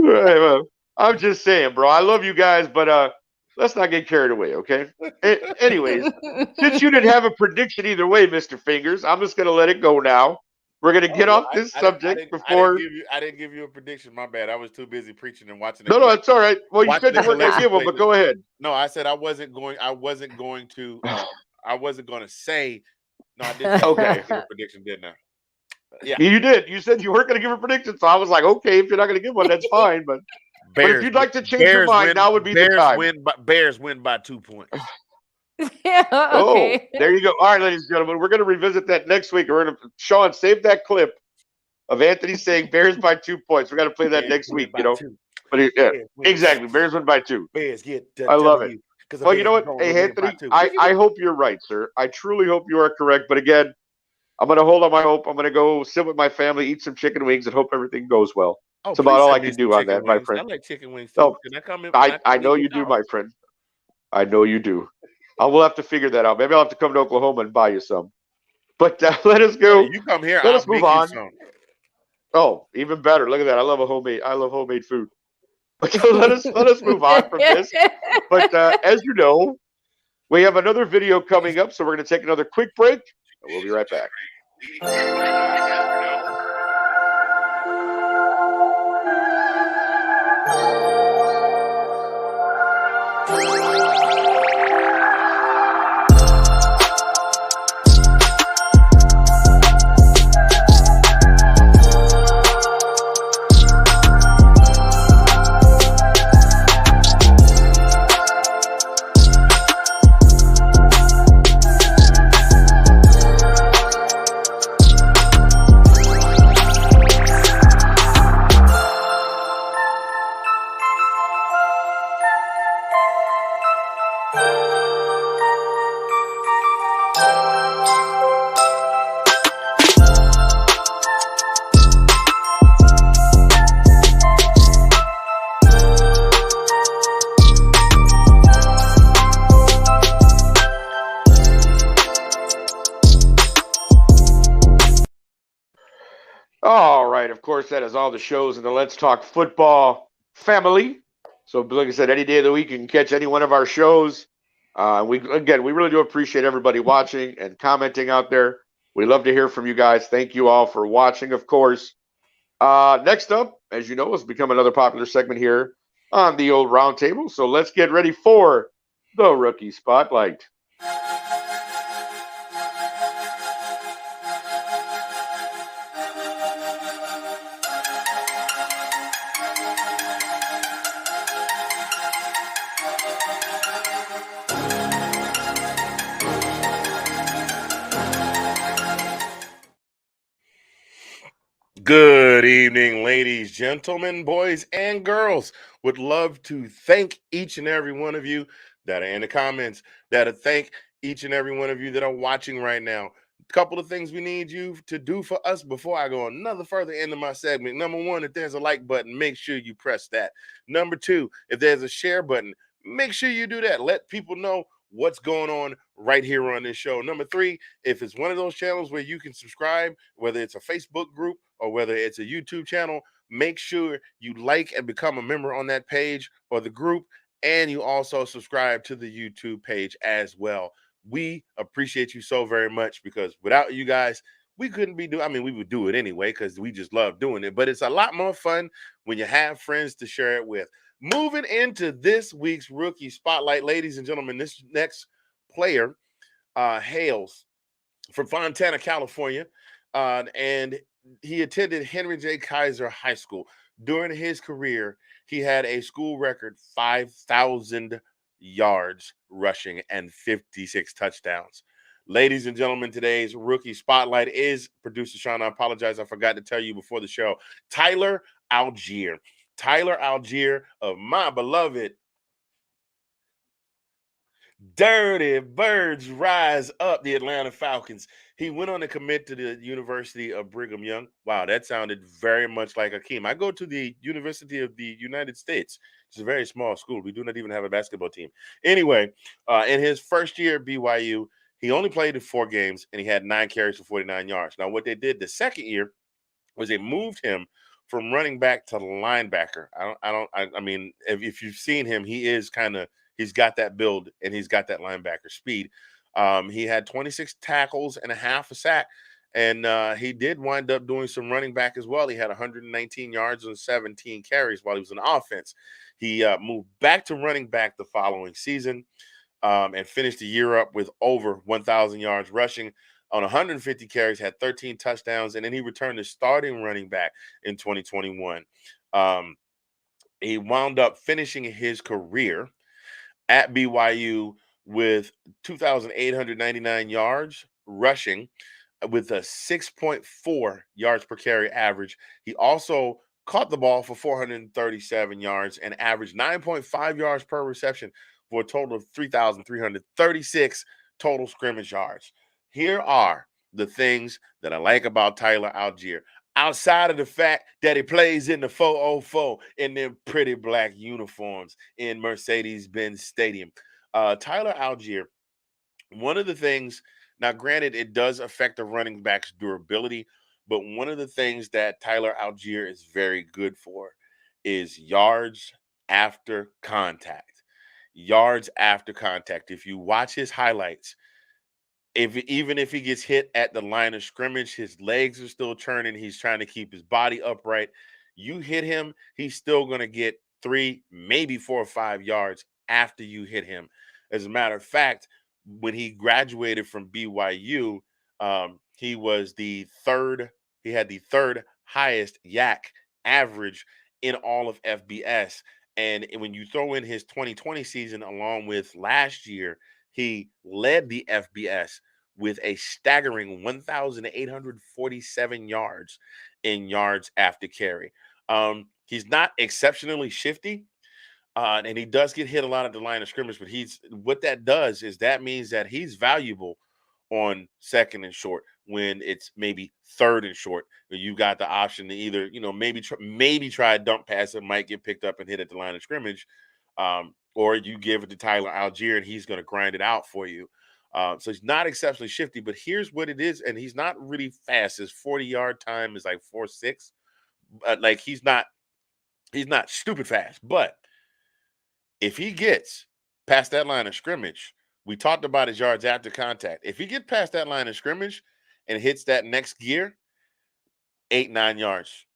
Right, well, I'm just saying, bro. I love you guys, but let's not get carried away, okay? Anyways, since you didn't have a prediction either way, Mr. Fingers, I'm just gonna let it go now. We're gonna get off this subject before. I didn't give you a prediction. My bad. I was too busy preaching and watching. No, it's all right. Well, you said you weren't gonna give one, but go ahead. No, I said I wasn't going to. I wasn't going to say. No, I didn't. Okay. Give a prediction, didn't I? Yeah, you did. You said you weren't going to give a prediction, so I was like, okay, if you're not going to give one, that's fine. But if you'd like to change your mind, now would be the time. Bears win by 2 points. Okay. Oh, there you go. All right, ladies and gentlemen, we're going to revisit that next week. Sean, save that clip of Anthony saying Bears by 2 points. We got to play that next week, But exactly, Bears win by 2. Bears get. I love it. Well, you know what? Hey, Anthony, I hope you're right, sir. I truly hope you are correct. But again, I'm going to hold on my hope. I'm going to go sit with my family, eat some chicken wings, and hope everything goes well. That's about all I can do on that, my friend. I like chicken wings, too. Oh, I know you do, my friend. I know you do. I will have to figure that out. Maybe I'll have to come to Oklahoma and buy you some. But let us go. You come here. Let us move on. Oh, even better. Look at that. I love homemade food. let us move on from this. But as you know, we have another video coming up, so we're going to take another quick break, and we'll be right back. All right, of course, that is all the shows in the Let's Talk Football family. So, like I said, any day of the week you can catch any one of our shows. We really do appreciate everybody watching and commenting out there. We love to hear from you guys. Thank you all for watching, of course. Next up, as you know, has become another popular segment here on the old Roundtable. So let's get ready for the Rookie Spotlight. Good evening, ladies, gentlemen, boys, and girls. Would love to thank each and every one of you that are in the comments, that thank each and every one of you that are watching right now. A couple of things we need you to do for us before I go another further into my segment. Number one, if there's a like button, make sure you press that. Number two, if there's a share button, make sure you do that. Let people know what's going on right here on this show. Number three, if it's one of those channels where you can subscribe, whether it's a Facebook group or whether it's a YouTube channel, make sure you like and become a member on that page or the group, and you also subscribe to the YouTube page as well. We appreciate you so very much, because without you guys, we couldn't be doing, I mean, we would do it anyway because we just love doing it, but it's a lot more fun when you have friends to share it with. Moving into this week's Rookie Spotlight, ladies and gentlemen, this next player hails from Fontana, California, and he attended Henry J. Kaiser High School. During his career, he had a school record 5,000 yards rushing and 56 touchdowns. Ladies and gentlemen, today's Rookie Spotlight is producer Sean. I apologize, I forgot to tell you before the show. Tyler Allgeier. Tyler Allgeier of my beloved Dirty Birds Rise Up, the Atlanta Falcons. He went on to commit to the University of Brigham Young. Wow, that sounded very much like Akeem. I go to the University of the United States. It's a very small school. We do not even have a basketball team. Anyway, in his first year at BYU, he only played in 4 games, and he had 9 carries for 49 yards. Now, what they did the second year was they moved him from running back to linebacker. I mean, if you've seen him, he is he's got that build and he's got that linebacker speed. He had 26 tackles and a half a sack, and he did wind up doing some running back as well. He had 119 yards and 17 carries while he was in offense. He moved back to running back the following season, and finished the year up with over 1,000 yards rushing on 150 carries, had 13 touchdowns, and then he returned to starting running back in 2021. He wound up finishing his career at BYU with 2,899 yards rushing, with a 6.4 yards per carry average. He also caught the ball for 437 yards and averaged 9.5 yards per reception for a total of 3,336 total scrimmage yards. Here are the things that I like about Tyler Allgeier. Outside of the fact that he plays in the 404 in them pretty black uniforms in Mercedes-Benz Stadium. Tyler Allgeier, one of the things, now granted, it does affect the running back's durability, but one of the things that Tyler Allgeier is very good for is yards after contact. Yards after contact. If you watch his highlights, even if he gets hit at the line of scrimmage, his legs are still turning. He's trying to keep his body upright. You hit him, he's still going to get 3, maybe 4 or 5 yards after you hit him. As a matter of fact, when he graduated from BYU, he was the third. He had the third highest YAC average in all of FBS. And when you throw in his 2020 season along with last year, he led the FBS with a staggering 1,847 yards in yards after carry. He's not exceptionally shifty, and he does get hit a lot at the line of scrimmage, but what that does is that means that he's valuable on second and short when it's maybe third and short. You got the option to either, maybe try a dump pass that might get picked up and hit at the line of scrimmage, or you give it to Tyler Allgeier and he's going to grind it out for you. So he's not exceptionally shifty, but here's what it is, and he's not really fast. His 40-yard time is like 4.6. Like he's not stupid fast, but if he gets past that line of scrimmage, we talked about his yards after contact. If he gets past that line of scrimmage and hits that next gear, 8-9 yards.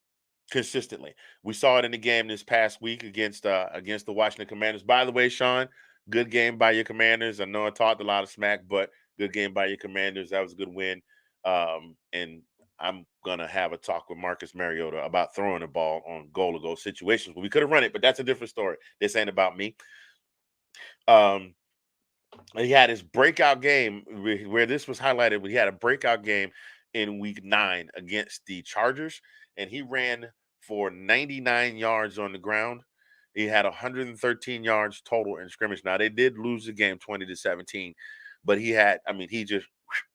consistently. We saw it in the game this past week against the Washington Commanders. By the way, Sean, good game by your Commanders. I know I talked a lot of smack, but good game by your Commanders. That was a good win. And I'm gonna have a talk with Marcus Mariota about throwing the ball on goal-to-goal situations. We could have run it, but that's a different story. This ain't about me. He had his breakout game where this was highlighted. He had a breakout game in week 9 against the Chargers, and he ran for 99 yards on the ground. He had 113 yards total in scrimmage. Now, they did lose the game 20-17, but he just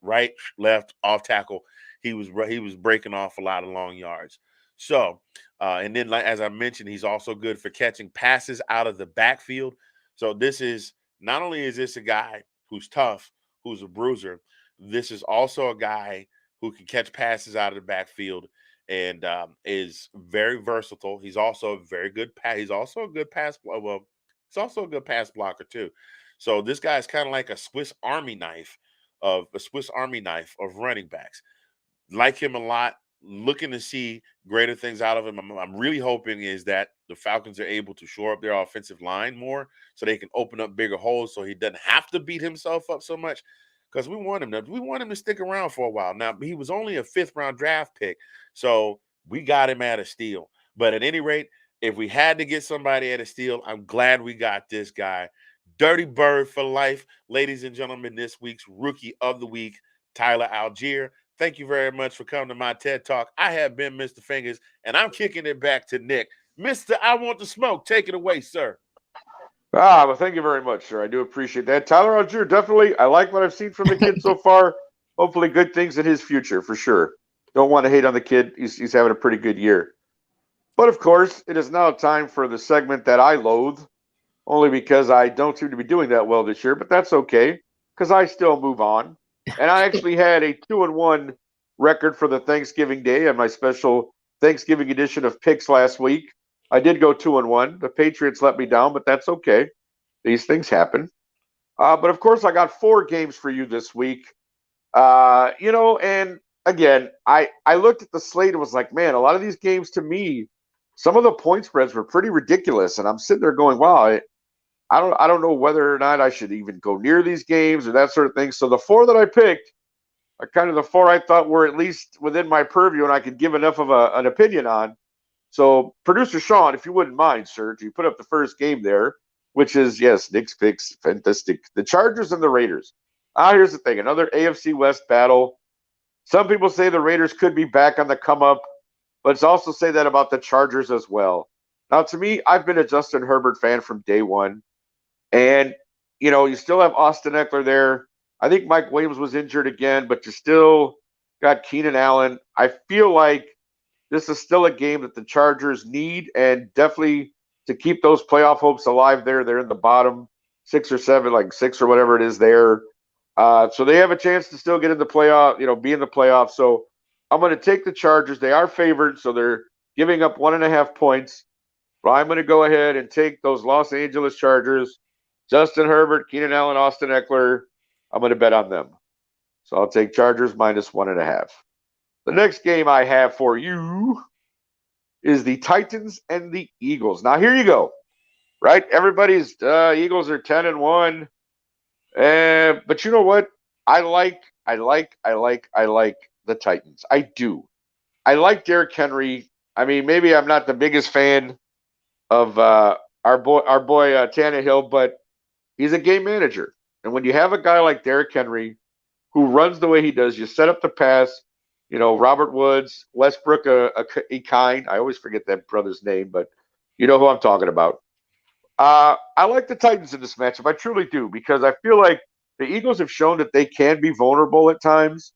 right, left, off tackle. He was breaking off a lot of long yards. So, and then, like as I mentioned, he's also good for catching passes out of the backfield. So this is not only is this a guy who's tough, who's a bruiser, this is also a guy who can catch passes out of the backfield and is very versatile. He's also a very good He's also a good pass. Well, he's also a good pass blocker too. So this guy is kind of like a Swiss Army knife of running backs. Like him a lot. Looking to see greater things out of him. I'm really hoping is that the Falcons are able to shore up their offensive line more so they can open up bigger holes so he doesn't have to beat himself up so much. Because we want him to stick around for a while. Now, he was only a 5th-round draft pick, so we got him at a steal. But at any rate, if we had to get somebody at a steal, I'm glad we got this guy. Dirty Bird for life. Ladies and gentlemen, this week's Rookie of the Week, Tyler Algier. Thank you very much for coming to my TED Talk. I have been Mr. Fingers, and I'm kicking it back to Nick. Mr. I Want the Smoke, take it away, sir. Well, thank you very much, sir. I do appreciate that. Tyler Algier, definitely. I like what I've seen from the kid so far. Hopefully good things in his future, for sure. Don't want to hate on the kid. He's having a pretty good year. But, of course, it is now time for the segment that I loathe, only because I don't seem to be doing that well this year, but that's okay, because I still move on. And I actually had a 2-1 record for the Thanksgiving Day on my special Thanksgiving edition of Picks last week. I did go 2-1. The Patriots let me down, but that's okay. These things happen. But of course, I got 4 games for you this week. And again, I looked at the slate and was like, man, a lot of these games to me, some of the point spreads were pretty ridiculous. And I'm sitting there going, wow, I don't know whether or not I should even go near these games or that sort of thing. So the 4 that I picked are kind of the 4 I thought were at least within my purview and I could give enough of an opinion on. So producer Sean, if you wouldn't mind, sir, to put up the first game there, which is, yes, Nick's picks, fantastic. The Chargers and the Raiders. Here's the thing, another AFC West battle. Some people say the Raiders could be back on the come up, but it's also say that about the Chargers as well. Now, to me, I've been a Justin Herbert fan from day one. And, you still have Austin Eckler there. I think Mike Williams was injured again, but you still got Keenan Allen. I feel like this is still a game that the Chargers need, and definitely to keep those playoff hopes alive there. They're in the bottom 6 or 7, like 6 or whatever it is there. So they have a chance to still get in the playoff, be in the playoffs. So I'm going to take the Chargers. They are favored, so they're giving up 1.5 points. But I'm going to go ahead and take those Los Angeles Chargers. Justin Herbert, Keenan Allen, Austin Eckler. I'm going to bet on them. So I'll take Chargers minus 1.5. The next game I have for you is the Titans and the Eagles. Now, here you go, right? Everybody's Eagles are 10-1. But you know what? I like the Titans. I do. I like Derrick Henry. I mean, maybe I'm not the biggest fan of our boy Tannehill, but he's a game manager. And when you have a guy like Derrick Henry who runs the way he does, you set up the pass. Robert Woods, Westbrook, Ekine. I always forget that brother's name, but you know who I'm talking about. I like the Titans in this matchup. I truly do, because I feel like the Eagles have shown that they can be vulnerable at times.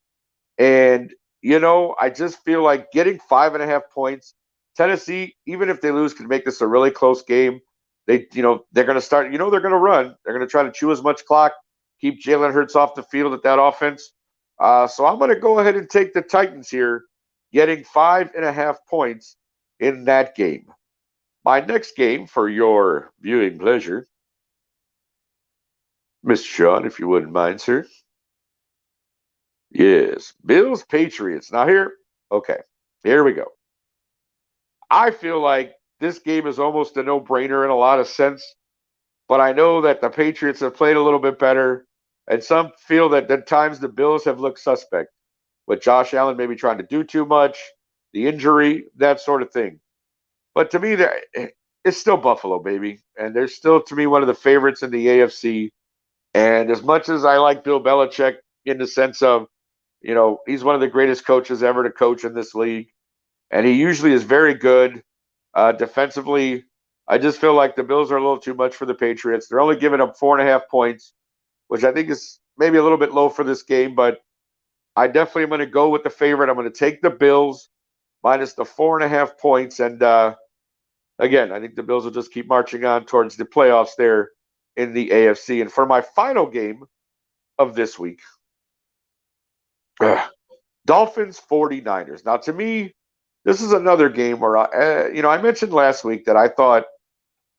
And, I just feel like getting 5.5 points, Tennessee, even if they lose, can make this a really close game. They're going to start, they're going to run. They're going to try to chew as much clock, keep Jalen Hurts off the field at that offense. So I'm going to go ahead and take the Titans here, getting 5.5 points in that game. My next game, for your viewing pleasure, Mr. Sean, if you wouldn't mind, sir. Yes, Bills Patriots. Now here we go. I feel like this game is almost a no-brainer in a lot of sense, but I know that the Patriots have played a little bit better, and some feel that at times the Bills have looked suspect, with Josh Allen maybe trying to do too much, the injury, that sort of thing. But to me, it's still Buffalo, baby, and they're still, to me, one of the favorites in the AFC. And as much as I like Bill Belichick in the sense of, he's one of the greatest coaches ever to coach in this league, and he usually is very good defensively. I just feel like the Bills are a little too much for the Patriots. They're only giving up 4.5 points, which I think is maybe a little bit low for this game, but I definitely am going to go with the favorite. I'm going to take the Bills minus the 4.5 points. And again, I think the Bills will just keep marching on towards the playoffs there in the AFC. And for my final game of this week, Dolphins 49ers. Now, to me, this is another game where, I mentioned last week that I thought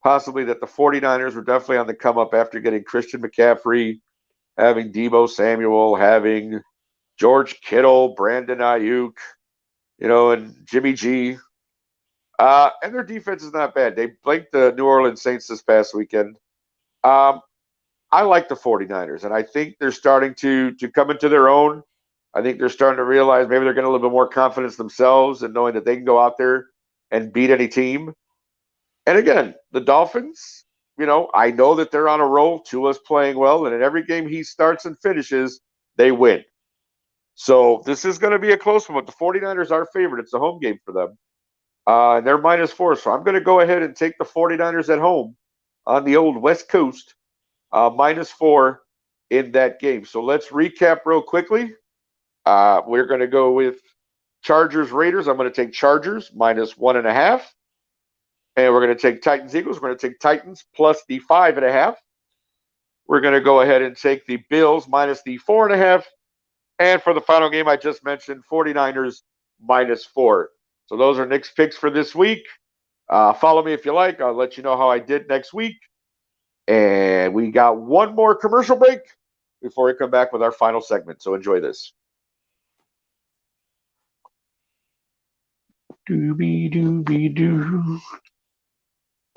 possibly that the 49ers were definitely on the come up after getting Christian McCaffrey, having Deebo Samuel, having George Kittle, Brandon Ayuk, and Jimmy G. And their defense is not bad. They blanked the New Orleans Saints this past weekend. I like the 49ers, and I think they're starting to come into their own. I think they're starting to realize maybe they're getting a little bit more confidence themselves and knowing that they can go out there and beat any team. And again, the Dolphins, I know that they're on a roll. Tua's playing well, and in every game he starts and finishes, they win. So this is going to be a close one, but the 49ers are favored. It's a home game for them. And they're -4. So I'm going to go ahead and take the 49ers at home on the old West Coast, -4 in that game. So let's recap real quickly. We're going to go with Chargers Raiders. I'm going to take Chargers -1.5. And we're going to take Titans Eagles. We're going to take Titans plus the 5.5. We're going to go ahead and take the Bills minus the 4.5. And for the final game I just mentioned, 49ers -4. So those are Nick's picks for this week. Follow me if you like. I'll let you know how I did next week. And we got one more commercial break before we come back with our final segment. So enjoy this. Doobie-doobie-doo.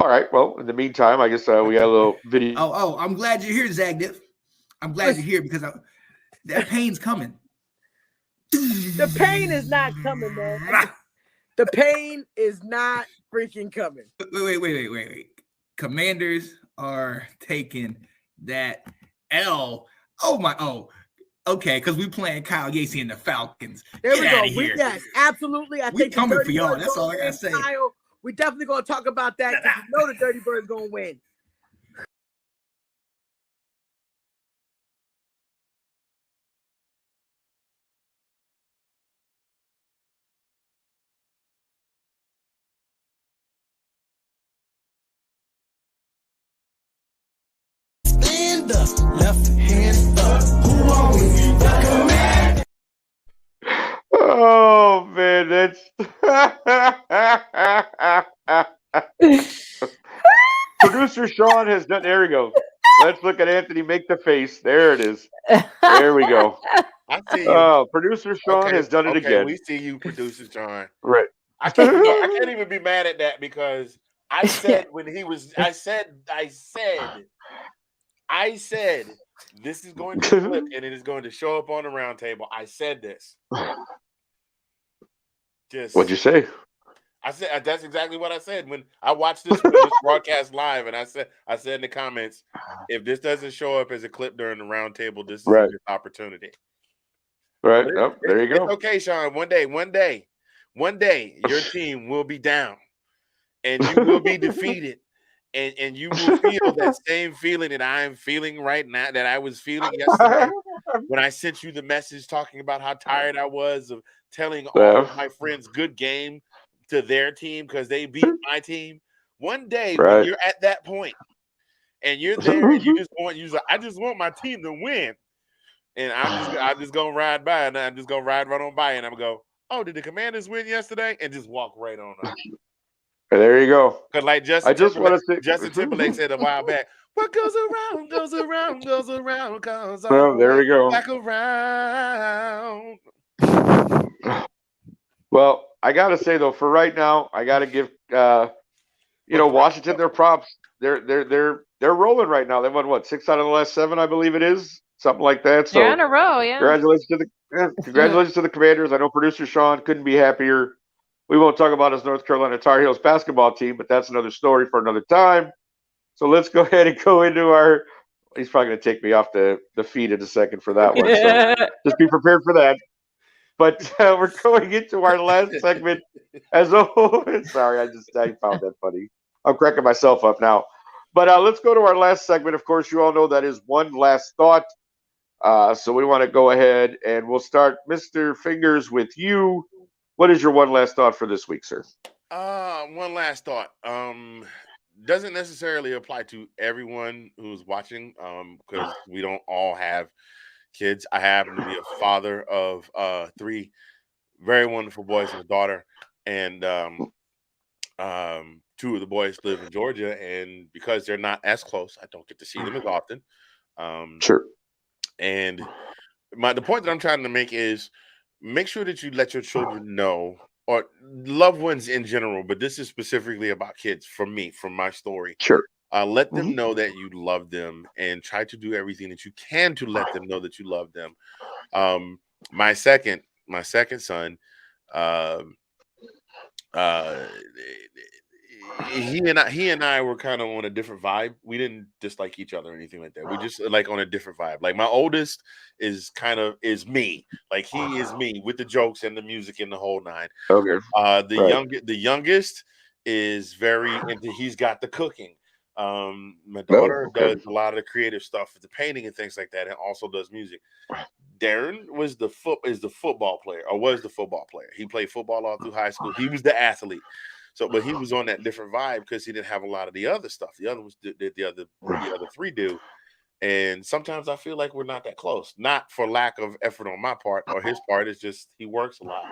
All right. Well, in the meantime, I guess we got a little video. Oh, I'm glad you're here, Zagdiff. I'm glad you're here because that pain's coming. The pain is not coming, man. The pain is not freaking coming. Wait. Commanders are taking that L. Okay, because we playing Kyle Yates and the Falcons. There we go. Yes, absolutely. I think coming for y'all. That's all I gotta say. Kyle. We definitely gonna talk about that because you know the Dirty Bird's gonna win. Stand up, left hand up. Who are we? The command. Oh man, that's Producer Sean has done. There we go. Let's look at Anthony make the face. There it is. There we go. I see you. Oh, Producer Sean has done it again. We see you, Producer Sean. Right. I can't even be mad at that because I said when he was. I said this is going to flip and it is going to show up on the Roundtable. I said this. What'd you say? I said that's exactly what I said when I watched this broadcast live, and I said in the comments, if this doesn't show up as a clip during the Roundtable, this is an opportunity. Right. Oh, there you go. It's okay, Sean. One day, your team will be down, and you will be defeated, and you will feel that same feeling that I am feeling right now, that I was feeling yesterday when I sent you the message talking about how tired I was of telling all of my friends good game to their team because they beat my team. One day when you're at that point and you're there and I just want my team to win. And I'm just gonna ride by and I'm just gonna ride right on by and I'm gonna go, oh, did the Commanders win yesterday? And just walk right on up. There you go. Because like Justin Timberlake said a while back, what goes around, goes around, goes around, comes on. There we go. Back around. Well, I gotta say though, for right now, I gotta give Washington their props. They're rolling right now. They won what 6 out of the last 7, I believe it is, something like that. They're So on a roll, yeah. congratulations to the Commanders. I know producer Sean couldn't be happier. We won't talk about his North Carolina Tar Heels basketball team, but that's another story for another time. So let's go ahead and go into our. He's probably going to take me off the feed in a second for that one. So just be prepared for that. But we're going into our last segment. Sorry, I found that funny. I'm cracking myself up now. But let's go to our last segment. Of course, you all know that is one last thought. So we want to go ahead and we'll start, Mr. Fingers, with you. What is your one last thought for this week, sir? One last thought. Doesn't necessarily apply to everyone who's watching, because we don't all have kids. I happen to be a father of 3 very wonderful boys and a daughter, and 2 of the boys live in Georgia, and because they're not as close, I don't get to see them as often. Sure. And the point that I'm trying to make is make sure that you let your children know, or loved ones in general, but this is specifically about kids from my story. Sure. Let them know that you love them and try to do everything that you can to let them know that you love them. My second son, he and I were kind of on a different vibe. We didn't dislike each other or anything like that. We just like on a different vibe. Like my oldest is me. Like he is me with the jokes and the music and the whole 9. Okay. The youngest is very into. He's got the cooking. My daughter does a lot of the creative stuff, the painting and things like that, and also does music. Darren was the football player. He played football all through high school. He was the athlete. So, but he was on that different vibe because he didn't have a lot of the other stuff. The other was the other 3 do. And sometimes I feel like we're not that close. Not for lack of effort on my part or his part. It's just he works a lot.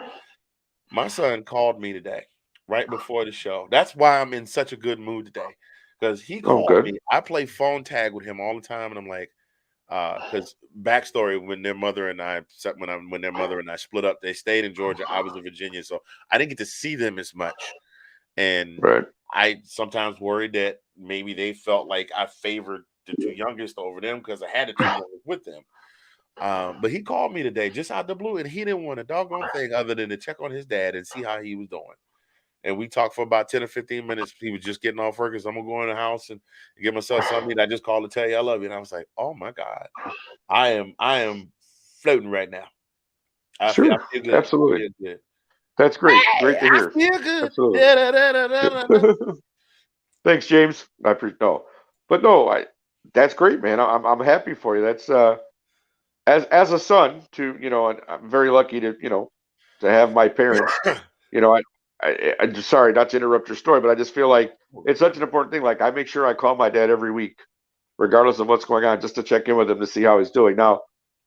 My son called me today, right before the show. That's why I'm in such a good mood today. Because he called me. I play phone tag with him all the time, and I'm like, because backstory, when their mother and I split up, they stayed in Georgia. I was in Virginia, so I didn't get to see them as much. And I sometimes worried that maybe they felt like I favored the 2 youngest over them because I had the 2 youngest with them. But he called me today just out the blue, and he didn't want a doggone thing other than to check on his dad and see how he was doing. And we talked for about 10 or 15 minutes. He was just getting off work because I'm going to go in the house and get myself something. I just called to tell you I love you. And I was like, oh, my God. I am floating right now. I feel good. Absolutely. I feel good. That's great. Great to hear. I feel good. Absolutely. Thanks, James. But no, that's great, man. I'm happy for you. That's as a son to I'm very lucky to have my parents. I'm just sorry not to interrupt your story, but I just feel like it's such an important thing. Like I make sure I call my dad every week, regardless of what's going on, just to check in with him to see how he's doing. Now,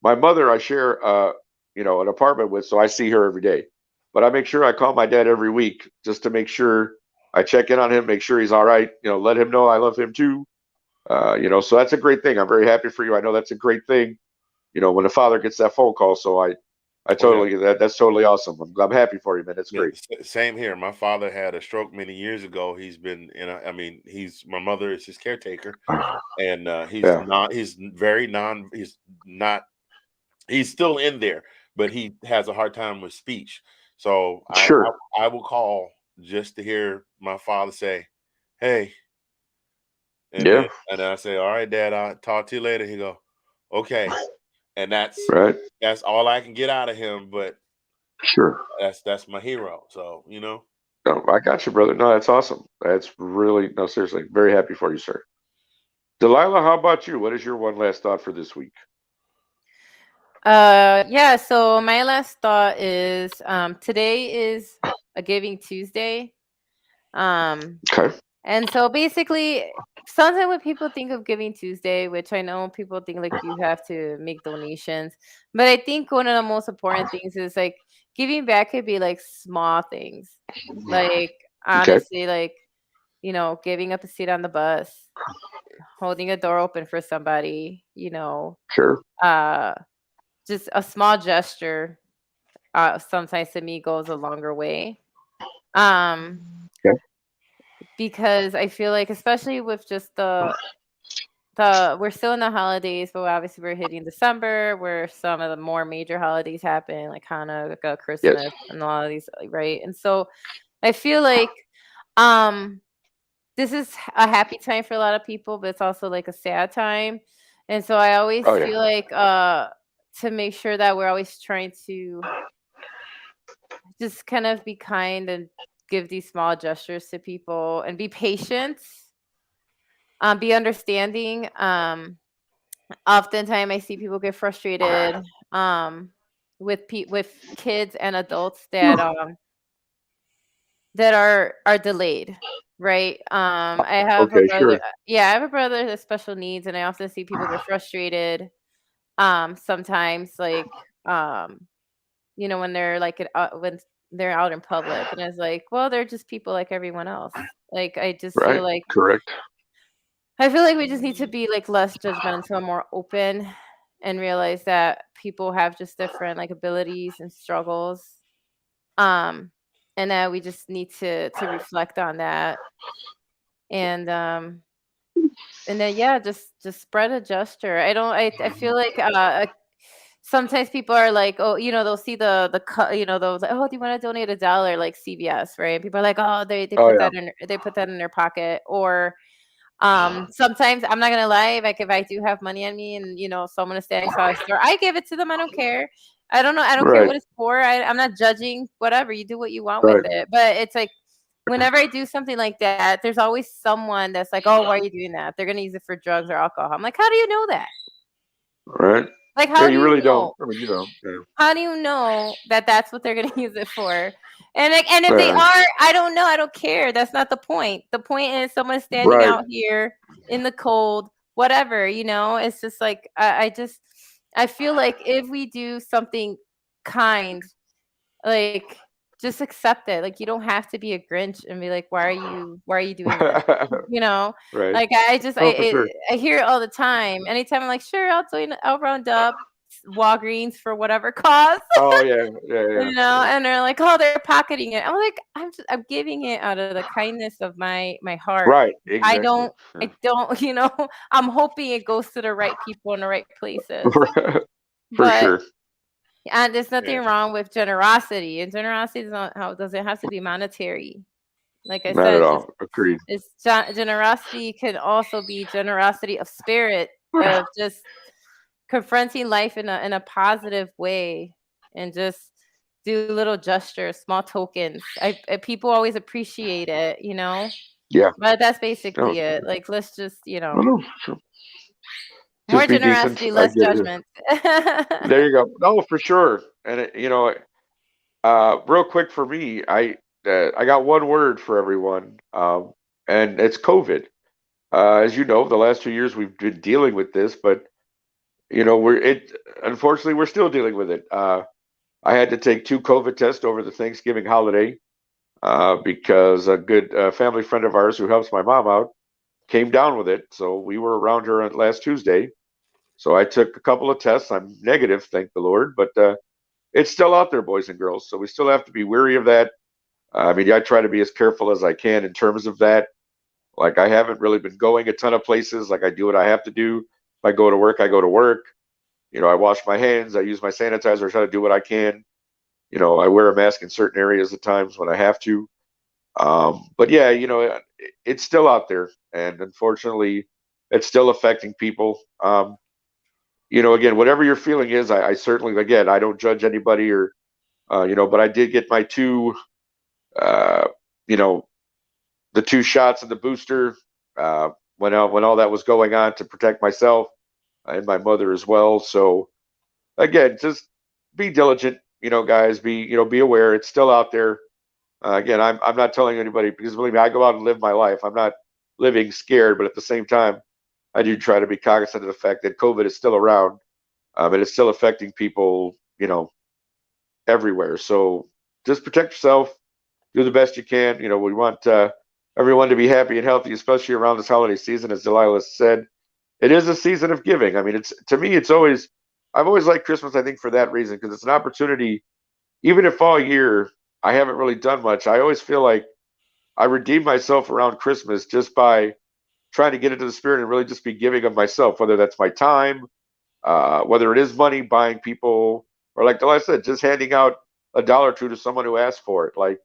my mother, I share an apartment with, so I see her every day. But I make sure I call my dad every week just to make sure I check in on him, make sure he's all right. Let him know I love him too. So that's a great thing. I'm very happy for you. I know that's a great thing. When a father gets that phone call. So I totally that's totally awesome. I'm happy for you, man. It's great. Same here. My father had a stroke many years ago. He's been my mother is his caretaker, and he's still in there, but he has a hard time with speech. So I will call just to hear my father say, "Hey," and then I say, "All right, Dad, I'll talk to you later." He go, "Okay," and that's all I can get out of him. But that's my hero. So No, I got you, brother. No, that's awesome. That's really seriously, very happy for you, sir. Delilah, how about you? What is your one last thought for this week? So my last thought is today is a Giving Tuesday. And so basically sometimes when people think of Giving Tuesday, which I know people think like you have to make donations, but I think one of the most important things is like giving back could be like small things. Like honestly, like giving up a seat on the bus, holding a door open for somebody, just a small gesture sometimes to me goes a longer way. Okay. Because I feel like, especially with just we're still in the holidays, but obviously we're hitting December, where some of the more major holidays happen, like Hanukkah, Christmas, Yes. and a lot of these, right? And so I feel like this is a happy time for a lot of people, but it's also like a sad time. And so I always Oh, yeah. feel like to make sure that we're always trying to just kind of be kind and give these small gestures to people and be patient, be understanding. Oftentimes I see people get frustrated with kids and adults that are delayed, right? I have a Okay, brother. sure. Yeah, I have a brother that has special needs, and I often see people get frustrated. Sometimes, like, when they're like when they're out in public, and it's like, well, they're just people like everyone else. Like, Right. Correct. I feel like we just need to be like less judgmental, more open, and realize that people have just different like abilities and struggles. Um, and that we just need to reflect on that, and and then yeah, just spread a gesture. I feel like sometimes people are like, oh, they'll see those like, oh, do you want to donate $1, like CVS, right? People are like, oh, they Oh, put yeah. they put that in their pocket. Or sometimes, I'm not gonna lie, like if I do have money on me and someone is standing outside the store, I give it to them. I don't care. I don't know. I don't care Right. what it's for. I'm not judging. Whatever, you do what you want with Right. it. But it's like, whenever I do something like that, there's always someone that's like, oh, why are you doing that? They're gonna use it for drugs or alcohol. I'm like, how do you know that? Right. Like, Yeah, how do you you really don't. know? I mean, yeah. How do you know that that's what they're gonna use it for? And like, and if they Right. are, I don't know. I don't care. That's not the point. The point is someone standing Right. out here in the cold, whatever. It's just like I feel like if we do something kind, like, just accept it. Like, you don't have to be a Grinch and be like, why are you doing this? Right. Like, I just Oh, for sure. I hear it all the time. Anytime I'm like, sure, I'll round up Walgreens for whatever cause. Oh, yeah. Yeah. Yeah. And they're like, oh, they're pocketing it. I'm like, I'm giving it out of the kindness of my heart. Right. I Exactly. don't I don't, I'm hoping it goes to the right people in the right places. For But sure. and there's nothing Yeah. wrong with generosity. And generosity is not how doesn't have to be monetary. Like I Not at said, just all. Agreed. generosity can also be generosity of spirit, of just confronting life in a positive way, and just do little gestures, small tokens. People always appreciate it, Yeah. but that's No, basically it. Like, let's just, no, no. Sure. more Just be decent. generosity, I less get it. judgment. There you go. No, for sure. And real quick for me, I got one word for everyone, and it's COVID. As you know, the last 2 years we've been dealing with this, but unfortunately we're still dealing with it. I had to take 2 COVID tests over the Thanksgiving holiday because a good family friend of ours who helps my mom out came down with it. So we were around her on last Tuesday. So I took a couple of tests. I'm negative, thank the Lord, but it's still out there, boys and girls. So we still have to be wary of that. I mean, I try to be as careful as I can in terms of that. Like, I haven't really been going a ton of places. Like, I do what I have to do. If I go to work, I go to work. I wash my hands. I use my sanitizer. I try to do what I can. I wear a mask in certain areas at times when I have to. But yeah, it's still out there, and unfortunately, it's still affecting people. Again, whatever your feeling is, I certainly, again, I don't judge anybody or, but I did get my uh, you know, the 2 shots of the booster when all that was going on to protect myself and my mother as well. So again, just be diligent, guys. Be aware. It's still out there. Again, I'm not telling anybody because believe me, I go out and live my life. I'm not living scared, but at the same time, I do try to be cognizant of the fact that COVID is still around, and it's still affecting people, everywhere. So just protect yourself. Do the best you can. We want everyone to be happy and healthy, especially around this holiday season. As Delilah said, it is a season of giving. I mean, to me, I've always liked Christmas. I think for that reason, because it's an opportunity. Even if all year I haven't really done much. I always feel like I redeem myself around Christmas just by trying to get into the spirit and really just be giving of myself, whether that's my time, whether it is money, buying people, or like I said, just handing out $1 or two to someone who asks for it. Like,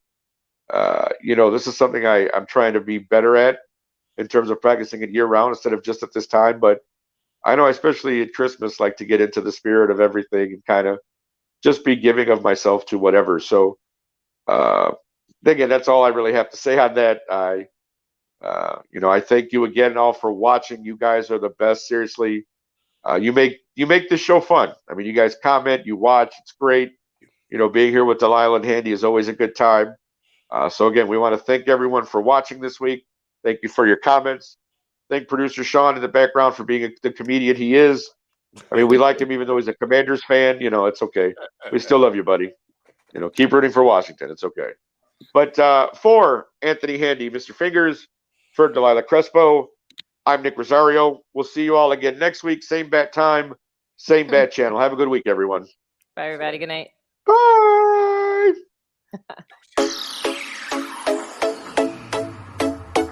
this is something I'm trying to be better at in terms of practicing it year round instead of just at this time. But I know, especially at Christmas, like to get into the spirit of everything and kind of just be giving of myself to whatever. So, again, that's all I really have to say on that. I thank you again all for watching. You guys are the best. Seriously, you make this show fun. I mean, you guys comment, you watch. It's great. Being here with Delilah and Handy is always a good time. So again, we want to thank everyone for watching this week. Thank you for your comments. Thank producer Sean in the background for being the comedian he is. I mean, we like him even though he's a Commanders fan. It's okay. We still love you, buddy. Keep rooting for Washington. It's okay. But for Anthony Handy, Mr. Fingers, for Delilah Crespo, I'm Nick Rosario. We'll see you all again next week. Same bat time, same bat channel. Have a good week, everyone. Bye, everybody. Good night. Bye.